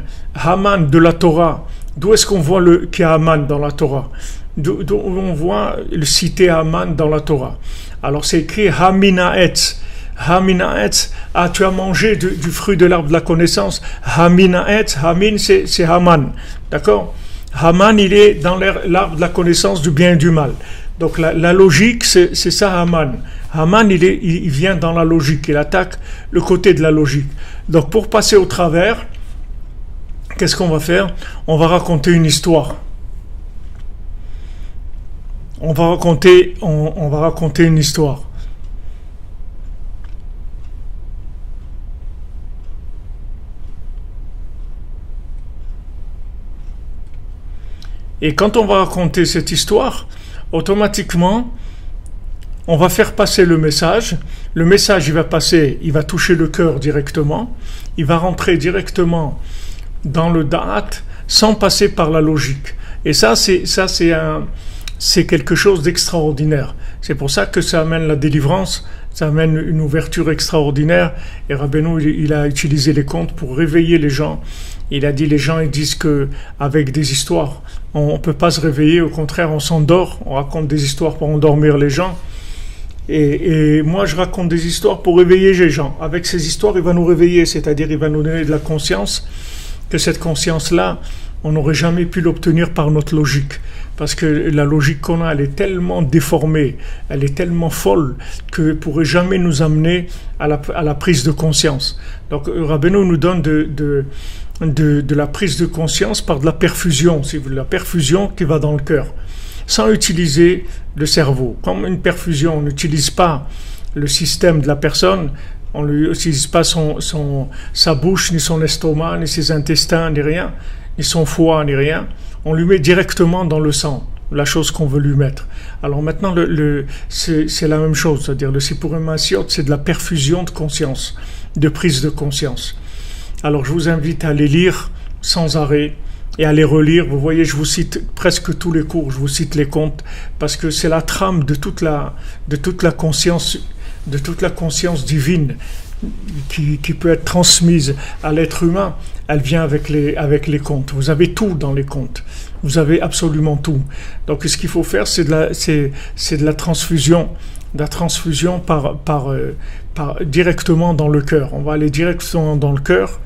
de la Torah. D'où est-ce qu'on voit qu'il y a Haman dans la Torah? D'où on voit le cité Haman dans la Torah. Alors c'est écrit Haminaetz. Haminaetz, tu as mangé du fruit de l'arbre de la connaissance. Haminaetz, Hamin c'est Haman. D'accord? Haman, il est dans l'arbre de la connaissance du bien et du mal. Donc la logique, c'est ça Haman. Haman, il vient dans la logique, il attaque le côté de la logique. Donc pour passer au travers, qu'est-ce qu'on va faire? On va raconter une histoire. On va raconter une histoire. Et quand on va raconter cette histoire, automatiquement, on va faire passer le message. Le message, il va toucher le cœur directement. Il va rentrer directement dans le da'at sans passer par la logique. Et c'est quelque chose d'extraordinaire. C'est pour ça que ça amène la délivrance, ça amène une ouverture extraordinaire. Et Rabbeinu, il a utilisé les contes pour réveiller les gens. Il a dit, les gens, ils disent que avec des histoires, on ne peut pas se réveiller. Au contraire, on s'endort. On raconte des histoires pour endormir les gens. Et moi, je raconte des histoires pour réveiller les gens. Avec ces histoires, il va nous réveiller, c'est-à-dire il va nous donner de la conscience, que cette conscience-là, on n'aurait jamais pu l'obtenir par notre logique. Parce que la logique qu'on a, elle est tellement déformée, elle est tellement folle, qu'elle ne pourrait jamais nous amener à la prise de conscience. Donc Rabbeinu nous donne de la prise de conscience par de la perfusion, si vous voulez, la perfusion qui va dans le cœur, sans utiliser le cerveau. Comme une perfusion, on n'utilise pas le système de la personne, on n'utilise pas sa bouche, ni son estomac, ni ses intestins, ni rien, ni son foie, ni rien. On lui met directement dans le sang la chose qu'on veut lui mettre. Alors maintenant, c'est la même chose, c'est-à-dire le Sipurim Maasiot, c'est de la perfusion de conscience, de prise de conscience. Alors je vous invite à les lire sans arrêt et à les relire. Vous voyez, je vous cite presque tous les cours, je vous cite les contes, parce que c'est la trame de toute la conscience divine qui peut être transmise à l'être humain. Elle vient avec les contes. Vous avez tout dans les contes. Vous avez absolument tout. Donc ce qu'il faut faire, c'est de la transfusion. De la transfusion directement dans le cœur. On va aller directement dans le cœur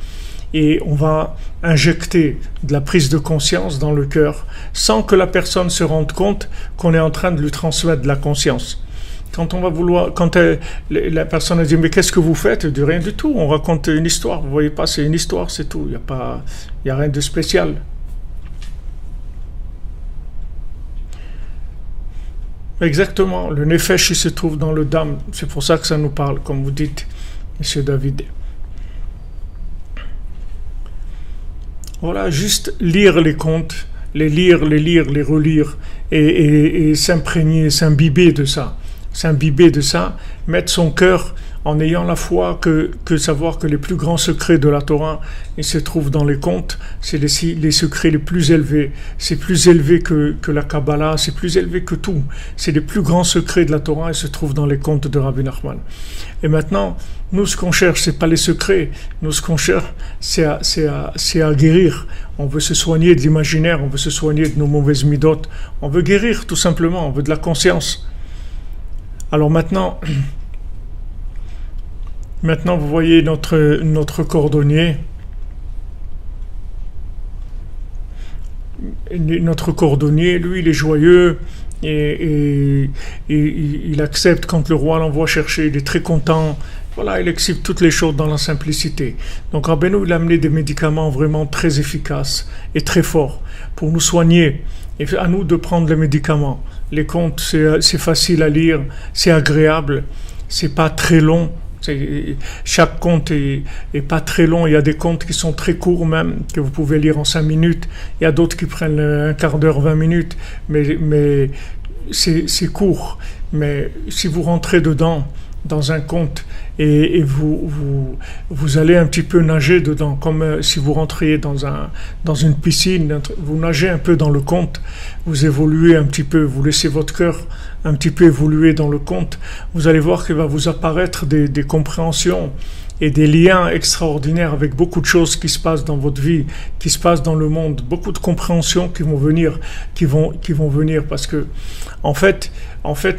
et on va injecter de la prise de conscience dans le cœur sans que la personne se rende compte qu'on est en train de lui transmettre de la conscience. Quand la personne a dit mais qu'est-ce que vous faites? Elle dit rien du tout, on raconte une histoire. Vous voyez pas, c'est une histoire, c'est tout. Il y a rien de spécial. Exactement, le nefesh il se trouve dans le dam. C'est pour ça que ça nous parle, comme vous dites, Monsieur David. Voilà, juste lire les contes les lire, les relire et s'imprégner, s'imbiber de ça, mettre son cœur en ayant la foi que savoir que les plus grands secrets de la Torah, ils se trouvent dans les contes, c'est les secrets les plus élevés, c'est plus élevé que la Kabbalah, c'est plus élevé que tout, c'est les plus grands secrets de la Torah, ils se trouvent dans les contes de Rabbi Nachman. Et maintenant, nous ce qu'on cherche, c'est pas les secrets, nous ce qu'on cherche, c'est à guérir. On veut se soigner de l'imaginaire, on veut se soigner de nos mauvaises midotes, on veut guérir tout simplement, on veut de la conscience. Alors maintenant, vous voyez notre cordonnier. Notre cordonnier, lui, il est joyeux et il accepte quand le roi l'envoie chercher, il est très content. Voilà, il accepte toutes les choses dans la simplicité. Donc Rabbeinu, il a amené des médicaments vraiment très efficaces et très forts pour nous soigner. Et à nous de prendre les médicaments. Les contes, c'est facile à lire, c'est agréable, c'est pas très long. Chaque conte est pas très long. Il y a des contes qui sont très courts même, que vous pouvez lire en 5 minutes. Il y a d'autres qui prennent un quart d'heure, 20 minutes. Mais c'est court. Mais si vous rentrez dedans, dans un conte, et vous allez un petit peu nager dedans, comme si vous rentriez dans une piscine, vous nagez un peu dans le conte, vous évoluez un petit peu, vous laissez votre cœur un petit peu évoluer dans le conte, vous allez voir qu'il va vous apparaître des compréhensions et des liens extraordinaires avec beaucoup de choses qui se passent dans votre vie, qui se passent dans le monde, beaucoup de compréhensions qui vont venir parce que en fait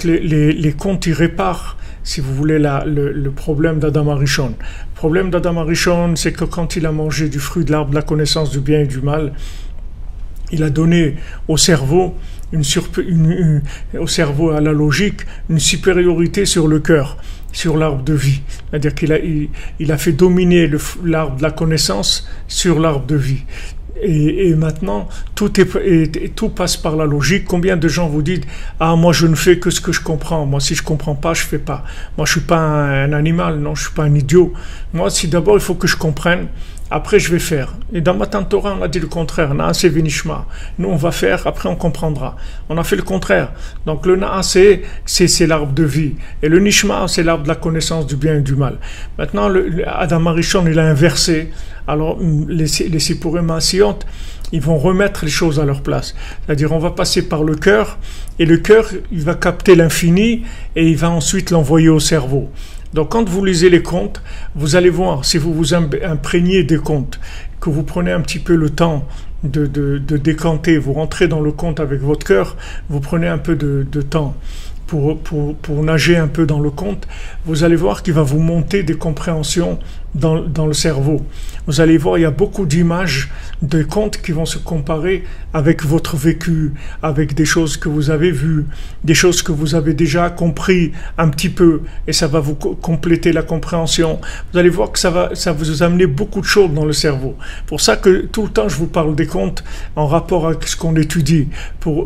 les contes ils réparent, si vous voulez, le problème d'Adam Arishon. Le problème d'Adam Arishon, c'est que quand il a mangé du fruit de l'arbre de la connaissance du bien et du mal, il a donné au cerveau, au cerveau, à la logique, une supériorité sur le cœur, sur l'arbre de vie. C'est-à-dire qu'il a fait dominer l'arbre de la connaissance sur l'arbre de vie. Et maintenant, tout passe par la logique. Combien de gens vous disent « Ah, moi je ne fais que ce que je comprends. Moi si je ne comprends pas, je ne fais pas. Moi je ne suis pas un animal, non, je ne suis pas un idiot. Moi si d'abord il faut que je comprenne, après je vais faire. » Et dans Matan Torah, on a dit le contraire. « Naaseh v'nishma » Nous on va faire, après on comprendra. On a fait le contraire. Donc le Naaseh, c'est l'arbre de vie. Et le Nishma, c'est l'arbre de la connaissance du bien et du mal. Maintenant, Adam Arishon, il a inversé. Alors les Sipurim Maasiyot, ils vont remettre les choses à leur place. C'est-à-dire on va passer par le cœur, et le cœur, il va capter l'infini, et il va ensuite l'envoyer au cerveau. Donc quand vous lisez les contes, vous allez voir, si vous vous imprégnez des contes, que vous prenez un petit peu le temps de décanter, vous rentrez dans le conte avec votre cœur, vous prenez un peu de temps pour nager un peu dans le conte, vous allez voir qu'il va vous monter des compréhensions dans le cerveau. Vous allez voir, il y a beaucoup d'images de contes qui vont se comparer avec votre vécu, avec des choses que vous avez vues, des choses que vous avez déjà compris un petit peu, et ça va vous compléter la compréhension. Vous allez voir que ça va vous amener beaucoup de choses dans le cerveau. Pour ça que tout le temps je vous parle des contes en rapport avec ce qu'on étudie, pour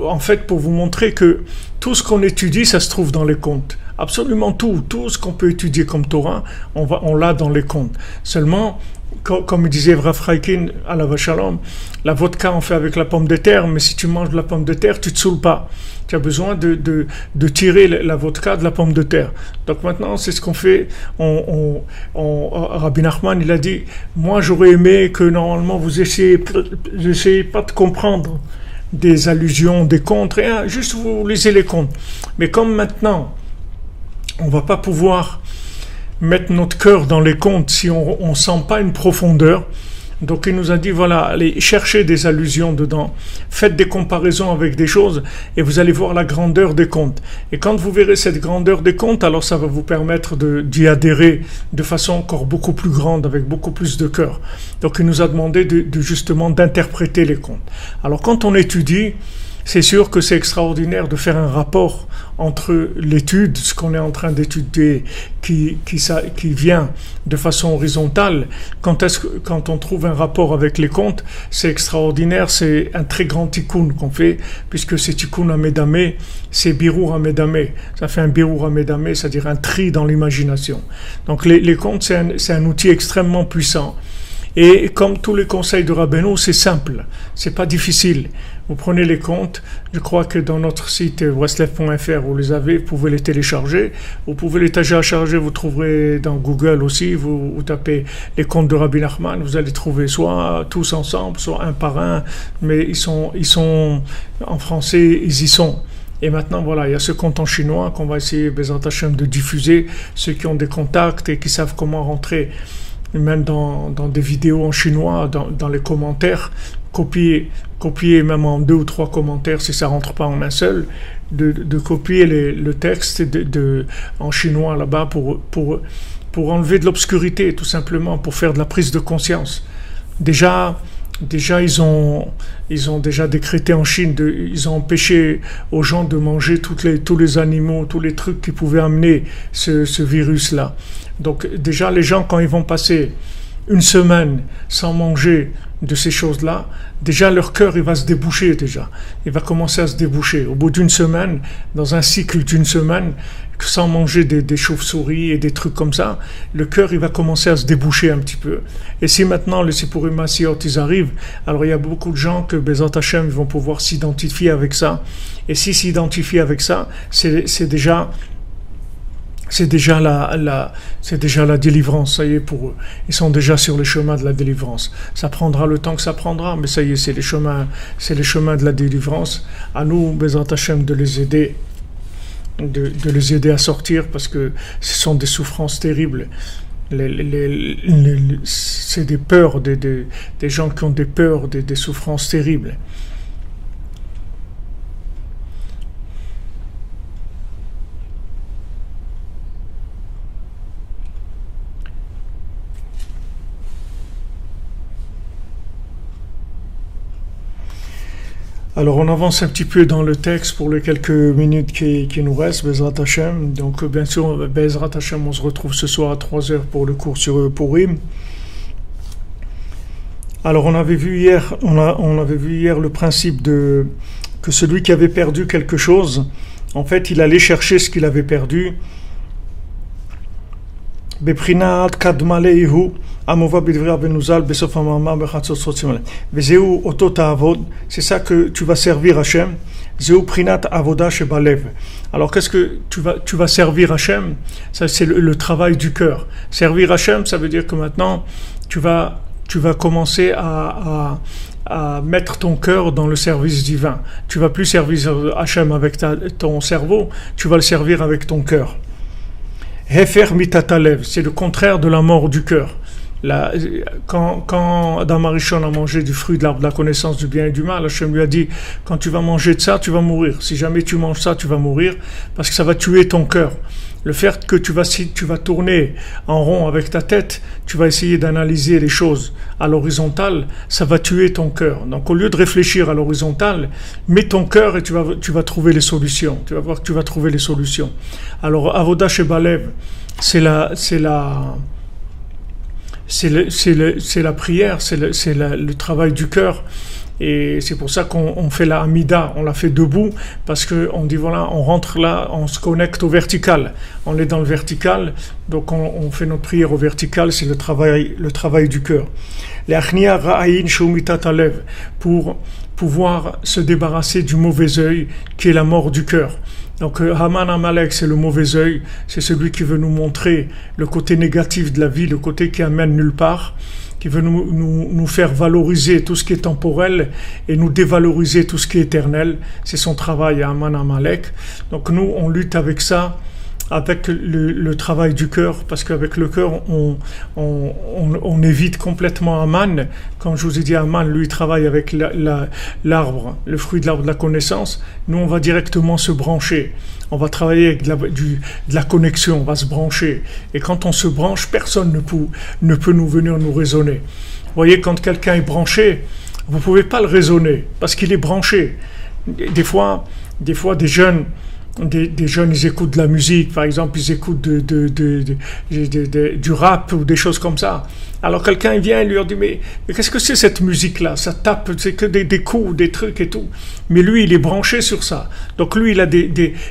vous montrer que tout ce qu'on étudie, ça se trouve dans les contes. Absolument tout ce qu'on peut étudier comme Torah, on l'a dans les contes. Seulement, comme disait Rav Chaikin à la Vachalom, la vodka on fait avec la pomme de terre, mais si tu manges de la pomme de terre, tu te saoules pas. Tu as besoin de tirer la vodka de la pomme de terre. Donc maintenant, c'est ce qu'on fait. Rabbi Nachman, il a dit, moi j'aurais aimé que normalement vous essayez pas de comprendre des allusions, des contes, rien, juste vous lisez les contes. Mais comme maintenant, on va pas pouvoir mettre notre cœur dans les contes si on sent pas une profondeur. Donc il nous a dit, voilà, allez chercher des allusions dedans, faites des comparaisons avec des choses et vous allez voir la grandeur des contes. Et quand vous verrez cette grandeur des contes, alors ça va vous permettre d'y adhérer de façon encore beaucoup plus grande, avec beaucoup plus de cœur. Donc il nous a demandé justement d'interpréter les contes. Alors quand on étudie, c'est sûr que c'est extraordinaire de faire un rapport entre l'étude, ce qu'on est en train d'étudier, qui vient de façon horizontale. Quand on trouve un rapport avec les contes, c'est extraordinaire, c'est un très grand tikkun qu'on fait, puisque c'est tikkun amedame, c'est birour amedame. Ça fait un birour amedame, c'est-à-dire un tri dans l'imagination. Donc les contes, c'est un outil extrêmement puissant. Et comme tous les conseils de Rabbeinu, c'est simple, c'est pas difficile. Vous prenez les comptes. Je crois que dans notre site westlev.fr, vous les avez, vous pouvez les télécharger. Vous pouvez les télécharger, vous trouverez dans Google aussi. Vous tapez les comptes de Rabbi Nachman, vous allez trouver soit tous ensemble, soit un par un. Mais ils sont en français, ils y sont. Et maintenant, voilà, il y a ce compte en chinois qu'on va essayer, Bezrat Hashem, de diffuser. Ceux qui ont des contacts et qui savent comment rentrer, même dans des vidéos en chinois, dans les commentaires, copier même en 2 ou 3 commentaires, si ça rentre pas en un seul, de copier le texte en chinois là-bas pour enlever de l'obscurité, tout simplement, pour faire de la prise de conscience. Déjà, ils ont déjà décrété en Chine, ils ont empêché aux gens de manger tous les animaux, tous les trucs qui pouvaient amener ce virus-là. Donc déjà, les gens, quand ils vont passer une semaine sans manger de ces choses-là, déjà leur cœur il va se déboucher déjà. Il va commencer à se déboucher. Au bout d'une semaine, dans un cycle d'une semaine, sans manger des chauves-souris et des trucs comme ça, le cœur il va commencer à se déboucher un petit peu. Et si maintenant les Sipurim Masiot ils arrivent, alors il y a beaucoup de gens que Bezrat Hashem ils vont pouvoir s'identifier avec ça. Et s'ils s'identifient avec ça, c'est déjà la délivrance, ça y est pour eux. Ils sont déjà sur le chemin de la délivrance. Ça prendra le temps que ça prendra, mais ça y est, c'est les chemins de la délivrance. À nous, Bezrat Hashem, de les aider à sortir, parce que ce sont des souffrances terribles. C'est des peurs, des gens qui ont des peurs, des souffrances terribles. Alors on avance un petit peu dans le texte pour les quelques minutes qui nous restent, Bezrat Hashem. Donc bien sûr, Bezrat Hashem, on se retrouve ce soir à 3h pour le cours sur Purim. Alors on avait vu hier le principe que celui qui avait perdu quelque chose, en fait il allait chercher ce qu'il avait perdu. Beprinat kadmaleihu amova bidvra benuzal besof amama bechatzot sotzimale vezeu oto ta'avod, c'est ça que tu vas servir Hachem. Zeu prinat avoda shebalev. Alors qu'est-ce que tu vas servir Hachem? Ça c'est le travail du cœur. Servir Hachem, ça veut dire que maintenant tu vas commencer à mettre ton cœur dans le service divin. Tu vas plus servir Hachem avec ton cerveau, tu vas le servir avec ton cœur. Hefer mitatalev, c'est le contraire de la mort du cœur. Quand Adam Arishon a mangé du fruit de l'arbre de la connaissance du bien et du mal, Hachem lui a dit, quand tu vas manger de ça, tu vas mourir. Si jamais tu manges ça, tu vas mourir, parce que ça va tuer ton cœur. Le fait que tu vas tourner en rond avec ta tête, tu vas essayer d'analyser les choses à l'horizontale, ça va tuer ton cœur. Donc au lieu de réfléchir à l'horizontale, mets ton cœur et tu vas trouver les solutions. Tu vas voir que tu vas trouver les solutions. Alors Avoda Shebalev, c'est la prière, c'est le travail du cœur. Et c'est pour ça qu'on fait la Hamida, on la fait debout, parce qu'on dit voilà, on rentre là, on se connecte au vertical. On est dans le vertical, donc on fait notre prière au vertical, c'est le travail du cœur. L'achnia ra'ayin shumitat alev, pour pouvoir se débarrasser du mauvais œil, qui est la mort du cœur. Donc Haman Amalek, c'est le mauvais œil, c'est celui qui veut nous montrer le côté négatif de la vie, le côté qui amène nulle part, qui veut nous faire valoriser tout ce qui est temporel et nous dévaloriser tout ce qui est éternel. C'est son travail à Haman Amalek. Donc nous, on lutte avec ça, avec le travail du cœur, parce qu'avec le cœur, on évite complètement Haman. Comme je vous ai dit, Haman, lui, il travaille avec l'arbre, le fruit de l'arbre de la connaissance. Nous, on va directement se brancher. On va travailler avec de la connexion, on va se brancher. Et quand on se branche, personne ne peut nous venir nous raisonner. Vous voyez, quand quelqu'un est branché, vous ne pouvez pas le raisonner, parce qu'il est branché. Des fois, des jeunes, ils écoutent de la musique, par exemple, ils écoutent du rap ou des choses comme ça. Alors quelqu'un il vient et lui leur dit mais qu'est-ce que c'est cette musique-là? Ça tape, c'est que des coups, des trucs et tout. Mais lui, il est branché sur ça. Donc lui,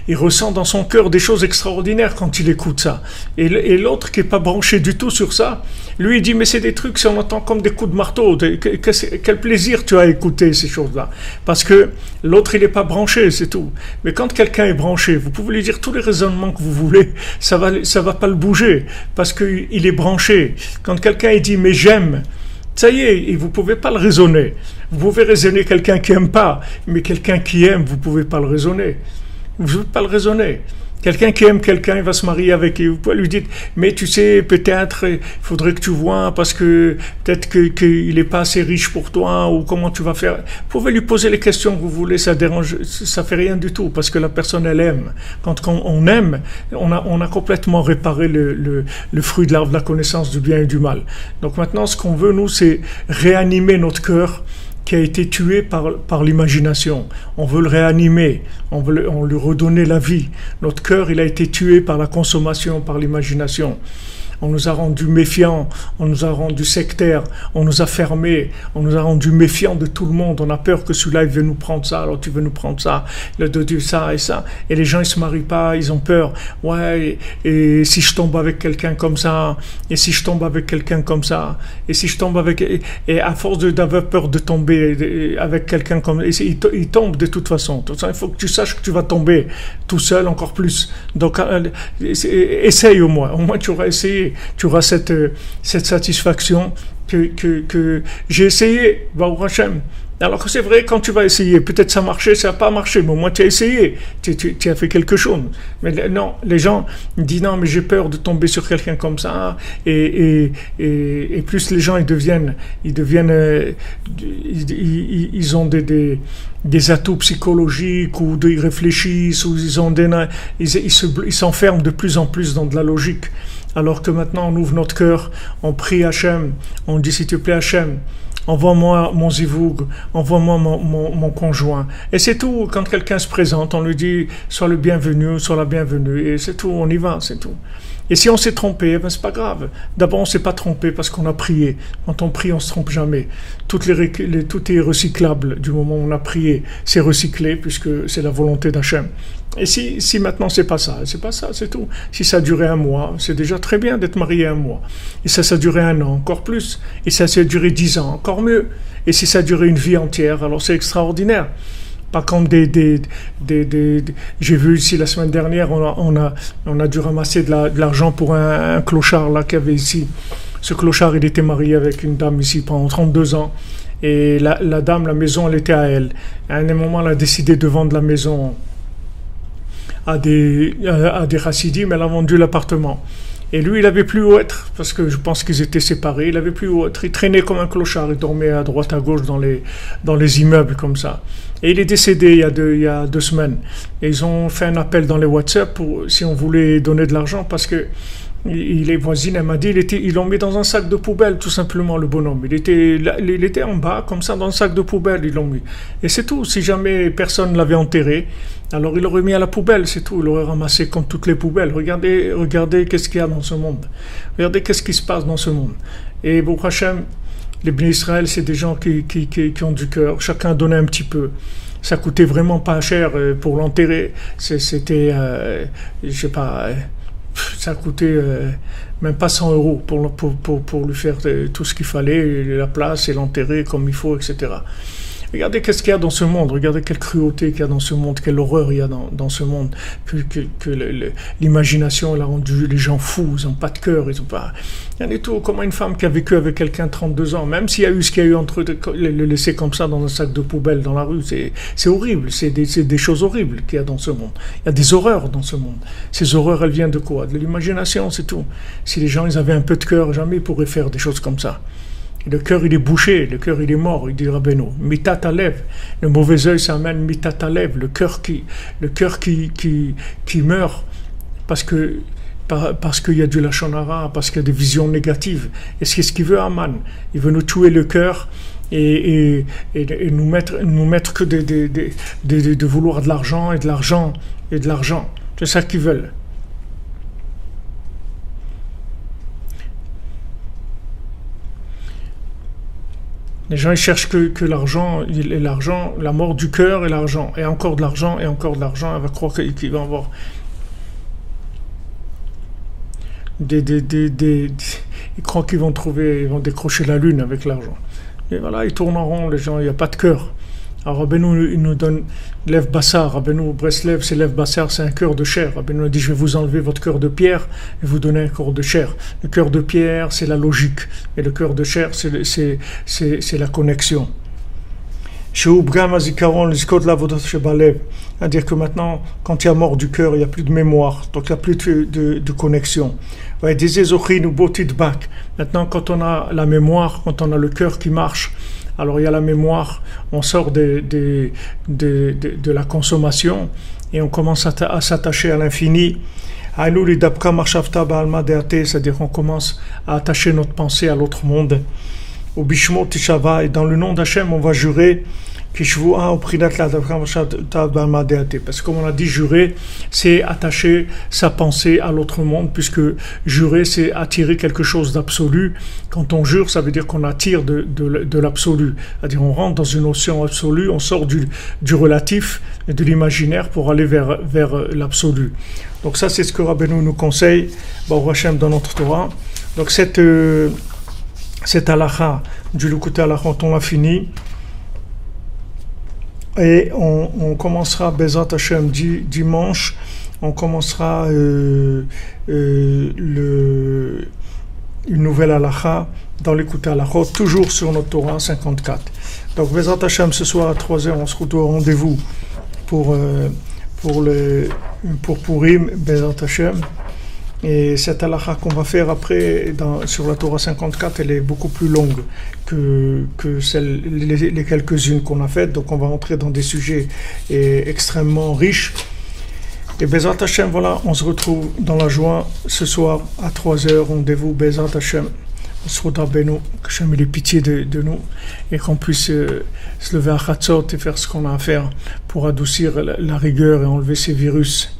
il ressent dans son cœur des choses extraordinaires quand il écoute ça. Et l'autre qui est pas branché du tout sur ça, Lui, il dit, mais c'est des trucs, si on entend comme des coups de marteau. Quel plaisir tu as à écouter ces choses-là. Parce que l'autre, il n'est pas branché, c'est tout. Mais quand quelqu'un est branché, vous pouvez lui dire tous les raisonnements que vous voulez, ça va pas le bouger. Parce qu'il est branché. Quand quelqu'un, il dit, mais j'aime, ça y est, et vous pouvez pas le raisonner. Vous pouvez raisonner quelqu'un qui aime pas, mais quelqu'un qui aime, vous pouvez pas le raisonner. Vous ne pouvez pas le raisonner. Quelqu'un qui aime quelqu'un, il va se marier avec lui. Vous pouvez lui dire, mais tu sais, peut-être, il faudrait que tu vois, parce que peut-être qu'il n'est pas assez riche pour toi, ou comment tu vas faire. Vous pouvez lui poser les questions que vous voulez, ça dérange, ça fait rien du tout, parce que la personne, elle aime. Quand on aime, on a complètement réparé le fruit de l'arbre de la connaissance du bien et du mal. Donc maintenant, ce qu'on veut, nous, c'est réanimer notre cœur, qui a été tué par l'imagination. On veut le réanimer, on veut lui redonner la vie. Notre cœur, il a été tué par la consommation, par l'imagination. On nous a rendus méfiants, on nous a rendus sectaires, on nous a fermés, on nous a rendus méfiants de tout le monde. On a peur que celui-là, il veut nous prendre ça, alors tu veux nous prendre ça, le de Dieu, ça et ça. Et les gens, ils se marient pas, ils ont peur. Ouais, et si je tombe avec quelqu'un comme ça, et si je tombe avec quelqu'un comme ça, et si je tombe avec... Et à force d'avoir peur de tomber avec quelqu'un comme ça, il tombe de toute façon. Il faut que tu saches que tu vas tomber tout seul encore plus. Donc, essaye au moins tu auras essayé. Tu auras cette satisfaction que j'ai essayé, Baruch Hashem. Alors que c'est vrai, quand tu vas essayer, peut-être ça a marché, ça n'a pas marché, mais au moins tu as essayé, tu as fait quelque chose. Mais non, les gens disent non, mais j'ai peur de tomber sur quelqu'un comme ça, et plus les gens ils ont des atouts psychologiques, ou ils réfléchissent, ou ils s'enferment de plus en plus dans de la logique. Alors que maintenant on ouvre notre cœur, on prie Hachem, on dit s'il te plaît Hachem, envoie-moi mon zivoug, envoie-moi mon conjoint. Et c'est tout. Quand quelqu'un se présente, on lui dit sois le bienvenu, sois la bienvenue, et c'est tout, on y va, c'est tout. Et si on s'est trompé, ben c'est pas grave. D'abord, on s'est pas trompé parce qu'on a prié. Quand on prie, on se trompe jamais. Tout est recyclable du moment où on a prié. C'est recyclé puisque c'est la volonté d'Hachem. Et si maintenant c'est pas ça, c'est tout. Si ça a duré 1 mois, c'est déjà très bien d'être marié 1 mois. Et ça a duré 1 an, encore plus. Et ça a duré 10 ans, encore mieux. Et si ça a duré une vie entière, alors c'est extraordinaire. Pas comme j'ai vu ici la semaine dernière, on a dû ramasser de l'argent pour un clochard là qu'il y avait ici. Ce clochard, il était marié avec une dame ici pendant 32 ans. Et la dame, la maison, elle était à elle. À un moment, elle a décidé de vendre la maison à des chassidim, elle a vendu l'appartement. Et lui, il n'avait plus où être, parce que je pense qu'ils étaient séparés, il n'avait plus où être. Il traînait comme un clochard, il dormait à droite, à gauche dans les immeubles comme ça. Et il est décédé il y a 2 semaines. Et ils ont fait un appel dans les WhatsApp si on voulait donner de l'argent, parce que les voisines, elle m'a dit, ils l'ont mis dans un sac de poubelle, tout simplement, le bonhomme. Il était en bas, comme ça, dans le sac de poubelle, ils l'ont mis. Et c'est tout. Si jamais personne ne l'avait enterré, alors il l'aurait mis à la poubelle, c'est tout. Il l'aurait ramassé comme toutes les poubelles. Regardez qu'est-ce qu'il y a dans ce monde. Regardez qu'est-ce qui se passe dans ce monde. Et Baruch Hashem, les Bnei Israël, c'est des gens qui ont du cœur. Chacun a donné un petit peu. Ça coûtait vraiment pas cher pour l'enterrer. C'était, je sais pas... Ça coûtait même pas 100 € pour lui faire tout ce qu'il fallait, la place et l'enterrer comme il faut, etc. Regardez qu'est-ce qu'il y a dans ce monde, regardez quelle cruauté qu'il y a dans ce monde, quelle horreur il y a dans ce monde, que l'imagination elle a rendu les gens fous, ils n'ont pas de cœur, ils ont pas... Rien du tout, comment une femme qui a vécu avec quelqu'un 32 ans, même s'il y a eu ce qu'il y a eu entre eux, le laisser comme ça dans un sac de poubelle dans la rue, c'est horrible, c'est des choses horribles qu'il y a dans ce monde. Il y a des horreurs dans ce monde. Ces horreurs, elles viennent de quoi? De l'imagination, c'est tout. Si les gens ils avaient un peu de cœur, jamais ils pourraient faire des choses comme ça. Et le cœur, il est bouché, le cœur, il est mort, il dit Rabbeinu. Mitat alev, le mauvais œil, ça amène mitat alev, le cœur qui meurt parce qu'il y a du lachon hara, parce qu'il y a des visions négatives. Et c'est ce qu'il veut, Aman. Il veut nous tuer le cœur et nous mettre que de vouloir de l'argent et de l'argent et de l'argent. C'est ça qu'ils veulent. Les gens ils cherchent que l'argent, la mort du cœur et l'argent, et encore de l'argent, et encore de l'argent. Elle va croire qu'il va avoir ils croient qu'ils vont trouver, ils vont décrocher la lune avec l'argent. Et voilà, ils tournent en rond, les gens, il n'y a pas de cœur. Alors Rabbeinu, il nous donne Lev Bassar. Rabbeinu Breslev, c'est Lev Bassar, c'est un cœur de chair. Rabbeinu a dit, je vais vous enlever votre cœur de pierre et vous donner un cœur de chair. Le cœur de pierre, c'est la logique. Et le cœur de chair, c'est la connexion. C'est-à-dire que maintenant, quand il y a mort du cœur, il n'y a plus de mémoire, donc il n'y a plus de connexion. Maintenant, quand on a la mémoire, quand on a le cœur qui marche, alors il y a la mémoire, on sort de la consommation et on commence à s'attacher à l'infini. C'est-à-dire qu'on commence à attacher notre pensée à l'autre monde. Au Bishmo Tishava, et dans le nom d'Hachem, on va jurer parce que comme on a dit, jurer, c'est attacher sa pensée à l'autre monde, puisque jurer, c'est attirer quelque chose d'absolu. Quand on jure, ça veut dire qu'on attire de l'absolu. C'est-à-dire on rentre dans une notion absolue, on sort du relatif et de l'imaginaire pour aller vers l'absolu. Donc ça, c'est ce que Rabbeinu nous conseille, Baruch Hashem, dans notre Torah. Donc cette halakha du Likutei Halachot, on l'a fini. Et on commencera, Bezrat Hashem, dimanche, on commencera une nouvelle halakha dans Likutei Halachot, toujours sur notre Torah 54. Donc Bezrat Hashem, ce soir à 3h, on se retrouve au rendez-vous pour Purim, Bezrat Hashem. Et cette halakha qu'on va faire après sur la Torah 54, elle est beaucoup plus longue que les quelques-unes qu'on a faites. Donc on va entrer dans des sujets extrêmement riches. Et Bezrat Hashem, voilà, on se retrouve dans la joie ce soir à 3h. Rendez-vous Bezrat Hashem. On se retrouve Beno, que Hashem ait pitié de nous et qu'on puisse se lever à Chatzot et faire ce qu'on a à faire pour adoucir la rigueur et enlever ces virus.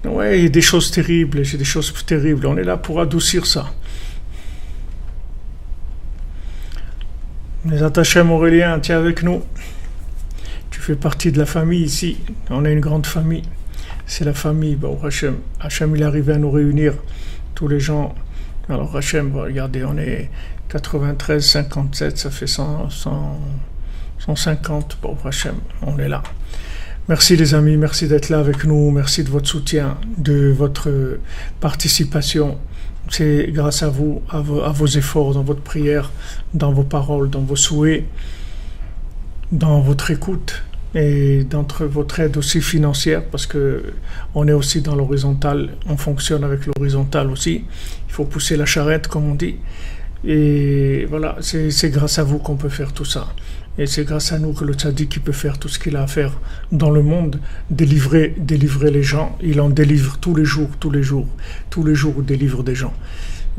Ouais, il y a des choses terribles, j'ai des choses terribles. On est là pour adoucir ça. Les attachés Aurélien, tiens avec nous. Tu fais partie de la famille ici. On est une grande famille. C'est la famille. Bon, Hachem, il est arrivé à nous réunir. Tous les gens. Alors Hachem, regardez, on est 93, 57, ça fait 150. Bon, Hachem, on est là. Merci les amis, merci d'être là avec nous, merci de votre soutien, de votre participation. C'est grâce à vous, à vos efforts, dans votre prière, dans vos paroles, dans vos souhaits, dans votre écoute et dans votre aide aussi financière, parce que on est aussi dans l'horizontal, on fonctionne avec l'horizontal aussi. Il faut pousser la charrette, comme on dit. Et voilà, c'est grâce à vous qu'on peut faire tout ça. Et c'est grâce à nous que le tzaddik peut faire tout ce qu'il a à faire dans le monde, délivrer les gens. Il en délivre tous les jours, il délivre des gens.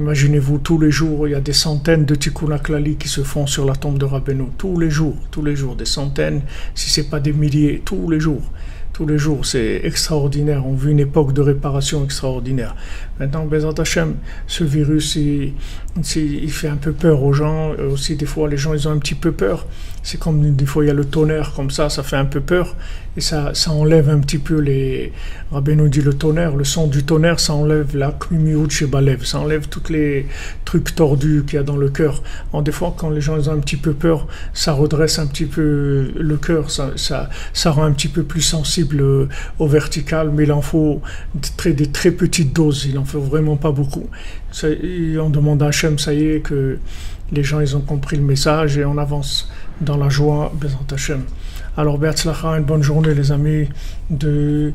Imaginez-vous, tous les jours, il y a des centaines de tikkun haklali qui se font sur la tombe de Rabbeinu. Tous les jours, des centaines, si ce n'est pas des milliers, tous les jours, c'est extraordinaire. On vit une époque de réparation extraordinaire. Maintenant, Bezrat Hashem, ce virus, il fait un peu peur aux gens. Aussi, des fois, les gens, ils ont un petit peu peur. C'est comme des fois, il y a le tonnerre, comme ça fait un peu peur. Et ça enlève un petit peu Rabbeinu dit le tonnerre, le son du tonnerre, ça enlève la kmimiyut shebalev, ça enlève tous les trucs tordus qu'il y a dans le cœur. Des fois, quand les gens ils ont un petit peu peur, ça redresse un petit peu le cœur, ça rend un petit peu plus sensible au vertical, mais il en faut des très petites doses, il en faut vraiment pas beaucoup. On demande à Hachem, ça y est, que les gens ils ont compris le message et on avance dans la joie, Bezrat Hashem. Alors, Be'atzlacha, une bonne journée les amis, de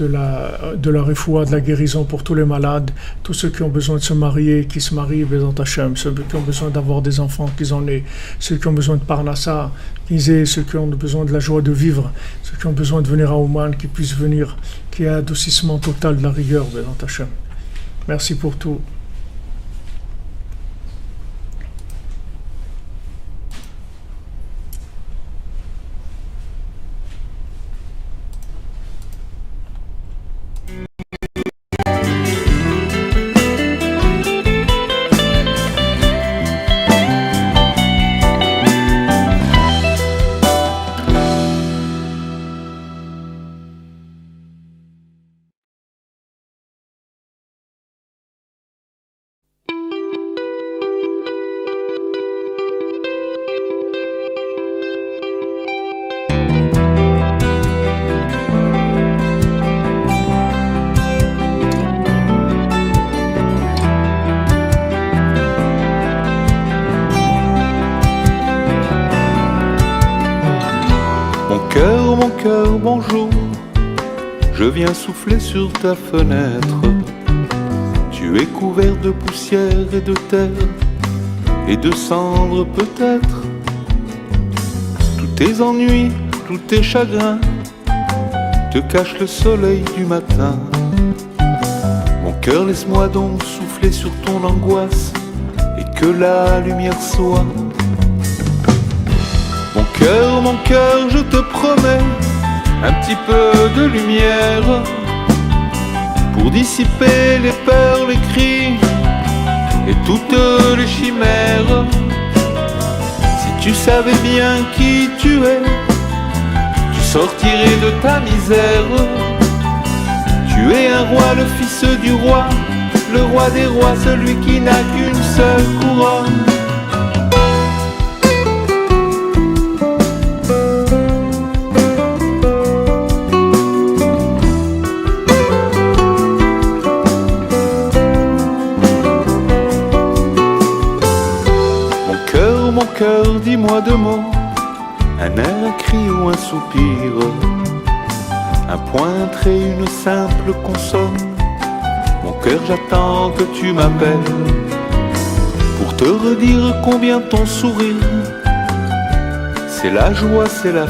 la refoua, de la guérison pour tous les malades, tous ceux qui ont besoin de se marier, qui se marient, Bezrat Hashem, ceux qui ont besoin d'avoir des enfants, qu'ils en aient, ceux qui ont besoin de parnassa, qu'ils aient, ceux qui ont besoin de la joie de vivre, ceux qui ont besoin de venir à Ouman, qu'ils puissent venir, qu'il y ait un adoucissement total de la rigueur, Bezrat Hashem. Merci pour tout. cœur, bonjour. Je viens souffler sur ta fenêtre. Tu es couvert de poussière et de terre et de cendres peut-être. Tous tes ennuis, tous tes chagrins te cachent le soleil du matin. Mon cœur, laisse-moi donc souffler sur ton angoisse et que la lumière soit. Mon cœur, je te promets un petit peu de lumière pour dissiper les peurs, les cris et toutes les chimères. Si tu savais bien qui tu es, tu sortirais de ta misère. Tu es un roi, le fils du roi, le roi des rois, celui qui n'a qu'une seule couronne. Mon cœur, dis-moi deux mots, un air, un cri ou un soupir, un pointre et une simple consonne. Mon cœur, j'attends que tu m'appelles pour te redire combien ton sourire, c'est la joie, c'est la